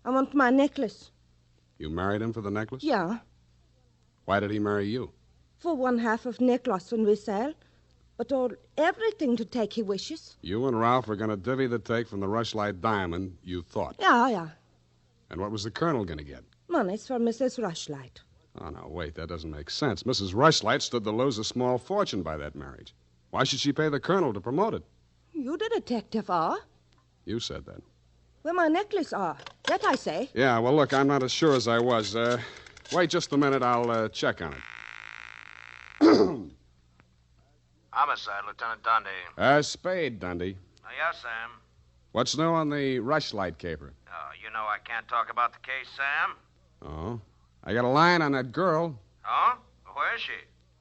I want my necklace. You married him for the necklace? Yeah. Why did he marry you? For 1/2 of necklace when we sell. But all everything to take he wishes. You and Ralph were going to divvy the take from the Rushlight diamond, you thought. Yeah. And what was the colonel going to get? Money's for Mrs. Rushlight. Oh, no, wait, that doesn't make sense. Mrs. Rushlight stood to lose a small fortune by that marriage. Why should she pay the colonel to promote it? You the detective are? You said that. Where my necklace are. That I say. Yeah, well, look, I'm not as sure as I was. Wait just a minute. I'll check on it. Homicide, Lieutenant Dundee. Spade, Dundee. Yes, Sam. What's new on the Rushlight caper? Oh, you know I can't talk about the case, Sam. Oh. I got a line on that girl. Oh? Where is she?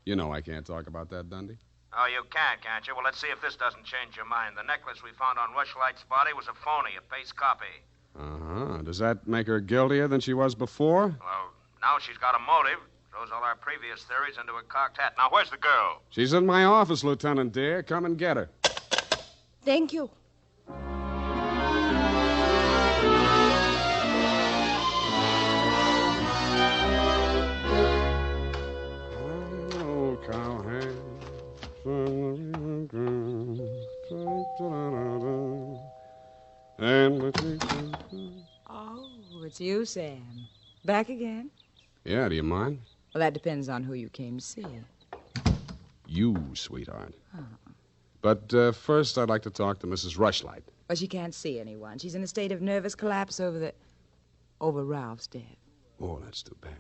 You know I can't talk about that, Dundee. Oh, you can't you? Well, let's see if this doesn't change your mind. The necklace we found on Rushlight's body was a phony, a paste copy. Uh-huh. Does that make her guiltier than she was before? Well, now she's got a motive. Throws all our previous theories into a cocked hat. Now, where's the girl? She's in my office, Lieutenant dear. Come and get her. Thank you. Oh, cowhand. Oh, it's you, Sam. Back again? Yeah, do you mind? Well, that depends on who you came to see. You, sweetheart. Oh. But first, I'd like to talk to Mrs. Rushlight. Well, she can't see anyone. She's in a state of nervous collapse over Ralph's death. Oh, that's too bad.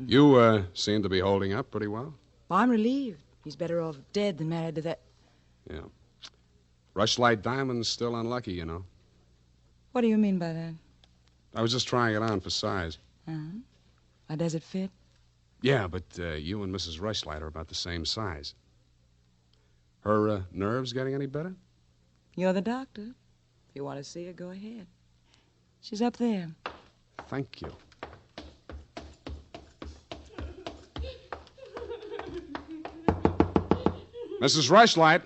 You seem to be holding up pretty well. Well, I'm relieved. He's better off dead than married to that. Yeah. Rushlight Diamond's still unlucky, you know. What do you mean by that? I was just trying it on for size. Uh-huh. Does it fit? Yeah, but you and Mrs. Rushlight are about the same size. Her nerves getting any better? You're the doctor. If you want to see her, go ahead. She's up there. Thank you. Mrs. Rushlight.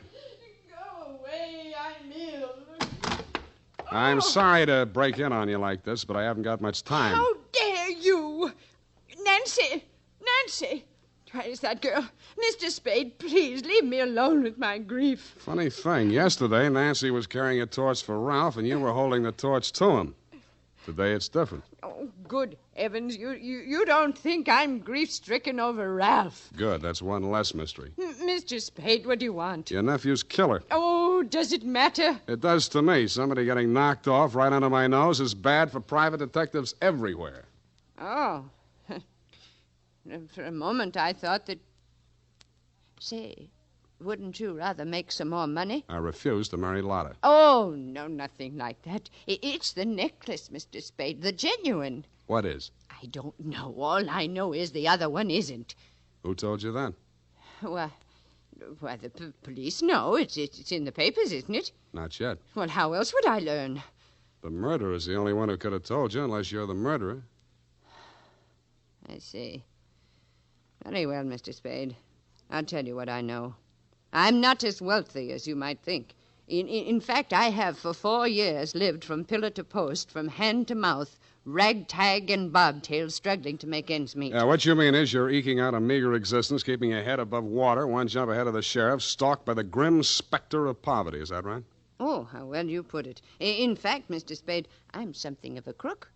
Go away, I'm ill. I'm sorry to break in on you like this, but I haven't got much time. How dare you? Nancy! Nancy! Where's that girl? Mr. Spade, please leave me alone with my grief. Funny thing, yesterday Nancy was carrying a torch for Ralph, and you were holding the torch to him. Today it's different. Oh, good heavens, you don't think I'm grief-stricken over Ralph. Good, that's one less mystery. Mr. Spade, what do you want? Your nephew's killer. Oh, does it matter? It does to me. Somebody getting knocked off right under my nose is bad for private detectives everywhere. Oh. For a moment, I thought that... Say, wouldn't you rather make some more money? I refuse to marry Lotta. Oh, no, nothing like that. It's the necklace, Mr. Spade, the genuine. What is? I don't know. All I know is the other one isn't. Who told you that? Well, the police know. It's in the papers, isn't it? Not yet. Well, how else would I learn? The murderer's the only one who could have told you, unless you're the murderer. I see. Very well, Mr. Spade. I'll tell you what I know. I'm not as wealthy as you might think. In fact, I have for 4 years lived from pillar to post, from hand to mouth, ragtag and bobtail, struggling to make ends meet. Yeah, what you mean is you're eking out a meager existence, keeping your head above water, one jump ahead of the sheriff, stalked by the grim specter of poverty. Is that right? Oh, how well you put it. In fact, Mr. Spade, I'm something of a crook.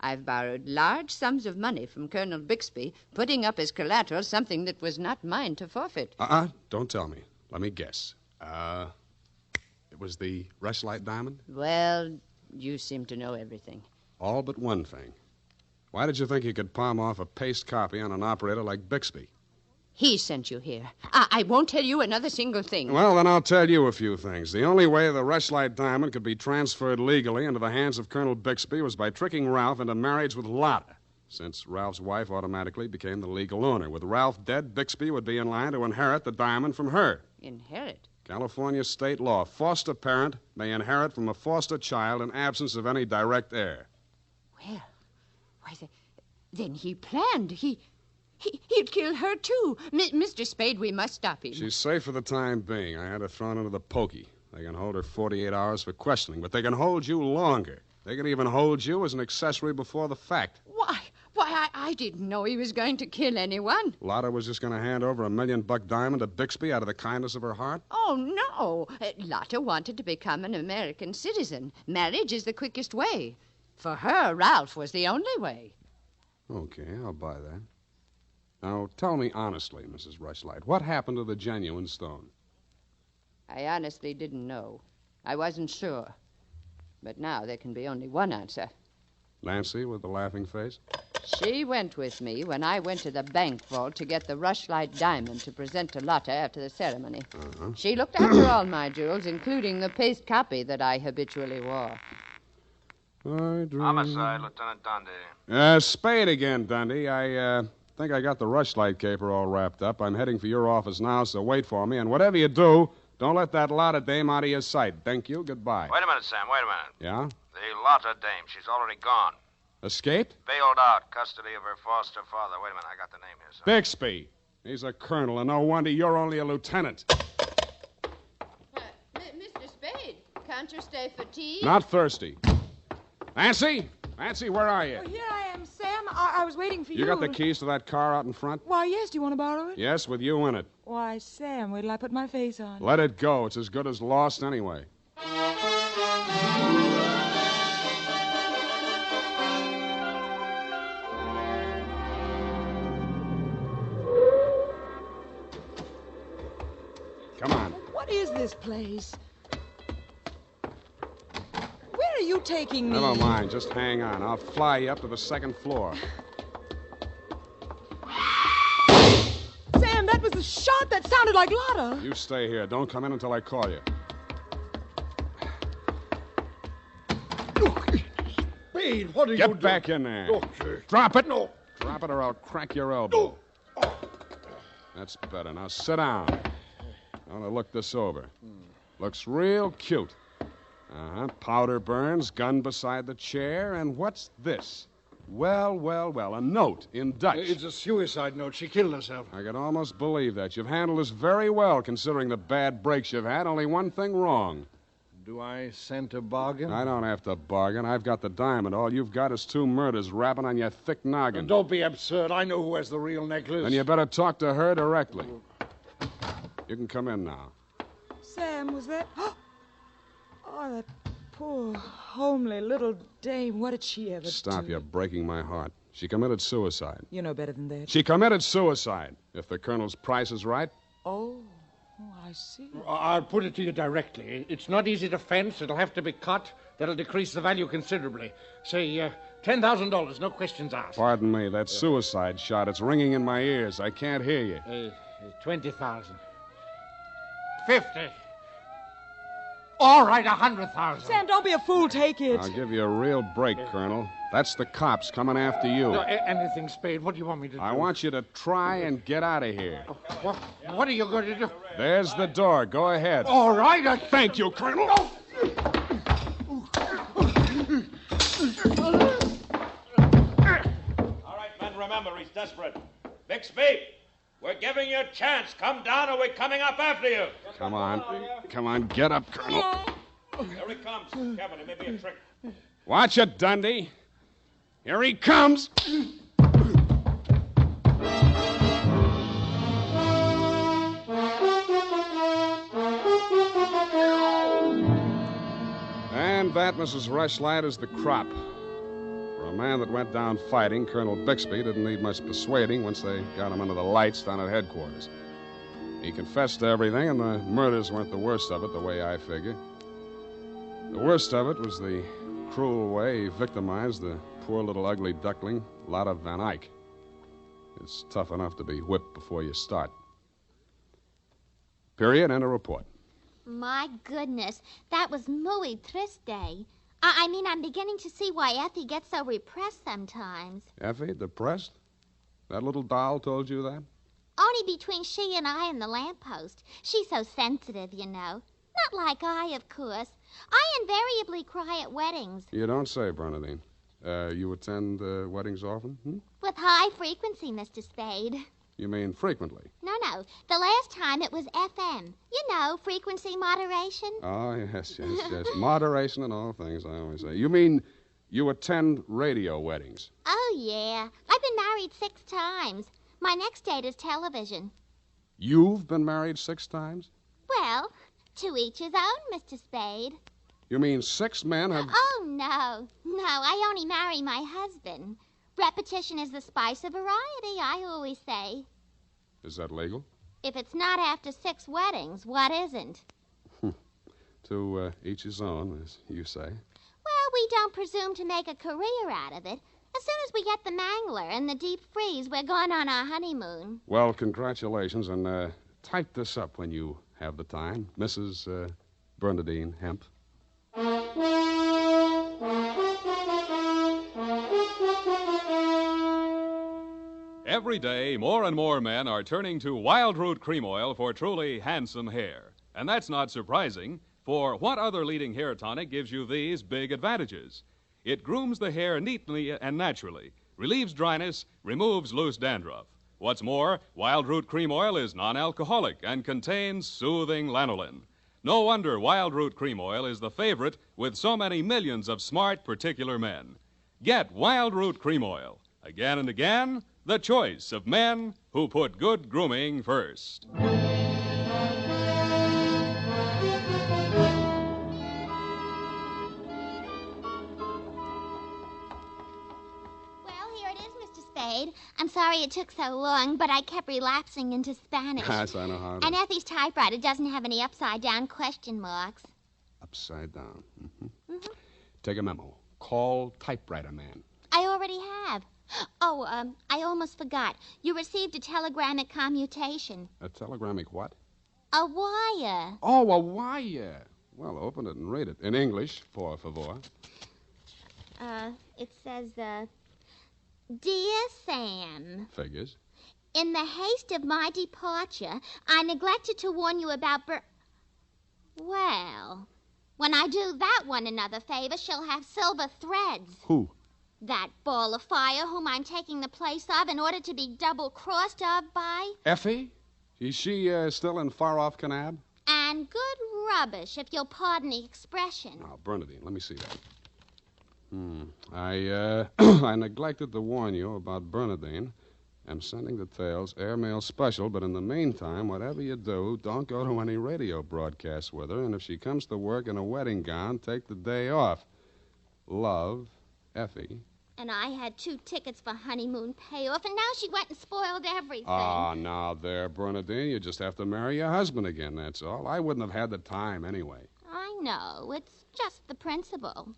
I've borrowed large sums of money from Colonel Bixby, putting up as collateral something that was not mine to forfeit. Don't tell me. Let me guess. It was the Rushlight diamond? Well, you seem to know everything. All but one thing. Why did you think you could palm off a paste copy on an operator like Bixby? He sent you here. I won't tell you another single thing. Well, then I'll tell you a few things. The only way the Rushlight diamond could be transferred legally into the hands of Colonel Bixby was by tricking Ralph into marriage with Lotta, since Ralph's wife automatically became the legal owner. With Ralph dead, Bixby would be in line to inherit the diamond from her. Inherit? California state law. Foster parent may inherit from a foster child in absence of any direct heir. Well, then he planned. He'd kill her, too. Mr. Spade, we must stop him. She's safe for the time being. I had her thrown into the pokey. They can hold her 48 hours for questioning, but they can hold you longer. They can even hold you as an accessory before the fact. Why, I didn't know he was going to kill anyone. Lotta was just going to hand over $1 million diamond to Bixby out of the kindness of her heart? Oh, no. Lotta wanted to become an American citizen. Marriage is the quickest way. For her, Ralph was the only way. Okay, I'll buy that. Now, tell me honestly, Mrs. Rushlight, what happened to the genuine stone? I honestly didn't know. I wasn't sure. But now there can be only one answer. Nancy with the laughing face? She went with me when I went to the bank vault to get the Rushlight diamond to present to Lotta after the ceremony. Uh-huh. She looked after all my jewels, including the paste copy that I habitually wore. Homicide, Lieutenant Dundee. Spade again, Dundee. I think I got the Rushlight caper all wrapped up. I'm heading for your office now, so wait for me. And whatever you do, don't let that Lotta dame out of your sight. Thank you. Goodbye. Wait a minute, Sam. Wait a minute. Yeah? The Lotta dame. She's already gone. Escaped? Bailed out. Custody of her foster father. Wait a minute. I got the name here, son. Bixby. He's a colonel, and no wonder you're only a lieutenant. Mr. Spade, can't you stay for tea? Not thirsty. Nancy? Nancy, where are you? Oh, here I am, Sam. I was waiting for you. You got the keys to that car out in front? Why, yes. Do you want to borrow it? Yes, with you in it. Why, Sam, wait till I put my face on. Let it go. It's as good as lost anyway. Come on. What is this place? Where are you taking me? Never mind. Just hang on. I'll fly you up to the second floor. Sam, that was the shot that sounded like Lotta. You stay here. Don't come in until I call you. Spade, what are you Get doing? back in there. Oh, sir. Drop it. No. Drop it or I'll crack your elbow. That's better. Now sit down. I want to look this over. Looks real cute. Uh-huh. Powder burns, gun beside the chair, and what's this? Well, a note in Dutch. It's a suicide note. She killed herself. I can almost believe that. You've handled this very well, considering the bad breaks you've had. Only one thing wrong. Do I scent a bargain? I don't have to bargain. I've got the diamond. All you've got is 2 murders rapping on your thick noggin. Don't be absurd. I know who has the real necklace. Then you better talk to her directly. You can come in now. Sam, was that... Oh, that poor, homely little dame. What did she ever Stop, do? you're breaking my heart. She committed suicide. You know better than that. She committed suicide, if the colonel's price is right. Oh, I see. I'll put it to you directly. It's not easy to fence. It'll have to be cut. That'll decrease the value considerably. Say, $10,000, no questions asked. Pardon me, that suicide shot, it's ringing in my ears. I can't hear you. 20,000. 50. All right, 100,000. Sam, don't be a fool. Take it. I'll give you a real break, Colonel. That's the cops coming after you. No, anything, Spade. What do you want me to do? I want you to try and get out of here. What are you going to do? There's the door. Go ahead. All right. Thank you, Colonel. All right, men, remember, he's desperate. Bixby, we're giving you a chance. Come down or we're coming up after you. Come on, get up, Colonel. Here he comes. Kevin, it may be a trick. Watch it, Dundee. Here he comes. And that, Mrs. Rushlight, is the crop. For a man that went down fighting, Colonel Bixby didn't need much persuading once they got him under the lights down at headquarters. He confessed to everything, and the murders weren't the worst of it, the way I figure. The worst of it was the cruel way he victimized the poor little ugly duckling, Lotta Van Eyck. It's tough enough to be whipped before you start. Period, and a report. My goodness, that was muy triste. I mean, I'm beginning to see why Effie gets so repressed sometimes. Effie, depressed? That little doll told you that? Only between she and I and the lamppost. She's so sensitive, you know. Not like I, of course. I invariably cry at weddings. You don't say, Bernadine. You attend weddings often? With high frequency, Mr. Spade. You mean frequently? No. The last time it was FM. You know, frequency moderation. Oh, yes. Moderation in all things, I always say. You mean you attend radio weddings? Oh, yeah. I've been married 6 times. My next date is television. You've been married 6 times? Well, to each his own, Mr. Spade. You mean 6 men have... Oh, no. No, I only marry my husband. Repetition is the spice of variety, I always say. Is that legal? If it's not after 6 weddings, what isn't? To each his own, as you say. Well, we don't presume to make a career out of it. As soon as we get the mangler and the deep freeze, we're going on our honeymoon. Well, congratulations, and type this up when you have the time. Mrs. Bernadine Hemp. Every day, more and more men are turning to Wild Root Cream Oil for truly handsome hair. And that's not surprising, for what other leading hair tonic gives you these big advantages? It grooms the hair neatly and naturally, relieves dryness, removes loose dandruff. What's more, Wild Root Cream Oil is non-alcoholic and contains soothing lanolin. No wonder Wild Root Cream Oil is the favorite with so many millions of smart, particular men. Get Wild Root Cream Oil. Again and again, the choice of men who put good grooming first. Spade. I'm sorry it took so long, but I kept relapsing into Spanish. Yes, I know how. And Effie's typewriter doesn't have any upside-down question marks. Upside down. Mm-hmm. Take a memo. Call typewriter man. I already have. Oh, I almost forgot. You received a telegrammic commutation. A telegrammic what? A wire. Oh, a wire. Well, open it and read it. In English, por favor. It says, Dear Sam. Figures. In the haste of my departure, I neglected to warn you about Well, when I do that one another favor, she'll have silver threads. Who? That ball of fire whom I'm taking the place of in order to be double-crossed of by. Effie? Is she still in far-off Kanab? And good rubbish, if you'll pardon the expression. Now, Bernadine, let me see that. I neglected to warn you about Bernadine. I'm sending details, airmail special, but in the meantime, whatever you do, don't go to any radio broadcasts with her, and if she comes to work in a wedding gown, take the day off. Love, Effie. And I had 2 tickets for honeymoon payoff, and now she went and spoiled everything. Oh, now there, Bernadine, you just have to marry your husband again, that's all. I wouldn't have had the time anyway. I know. It's just the principle.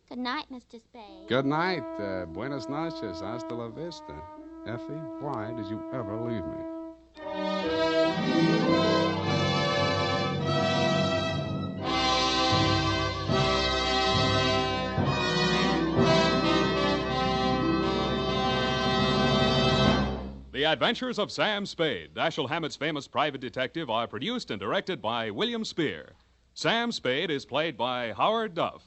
Good night, Mr. Spade. Good night. Buenas noches. Hasta la vista. Effie, why did you ever leave me? The Adventures of Sam Spade, Dashiell Hammett's famous private detective, are produced and directed by William Spear. Sam Spade is played by Howard Duff.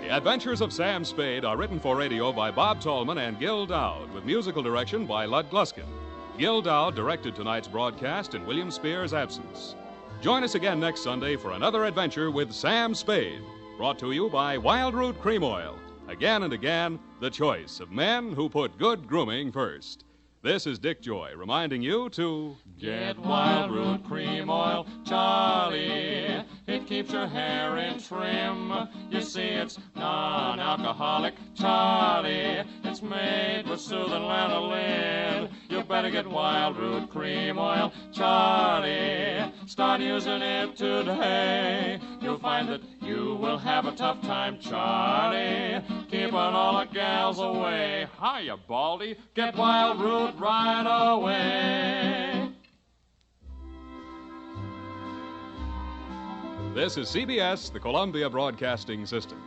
The Adventures of Sam Spade are written for radio by Bob Tallman and Gil Dowd, with musical direction by Lud Gluskin. Gil Dowd directed tonight's broadcast in William Spear's absence. Join us again next Sunday for another adventure with Sam Spade, brought to you by Wild Root Cream Oil. Again and again, the choice of men who put good grooming first. This is Dick Joy reminding you to get Wild Root Cream Oil, Charlie. It keeps your hair in trim. You see, it's non-alcoholic, Charlie. It's made with soothing lanolin. You better get Wild Root Cream Oil, Charlie. Start using it today. You'll find that you will have a tough time, Charlie. Keeping all the gals away. Hiya, Baldy. Get Wild Root right away. This is CBS, the Columbia Broadcasting System.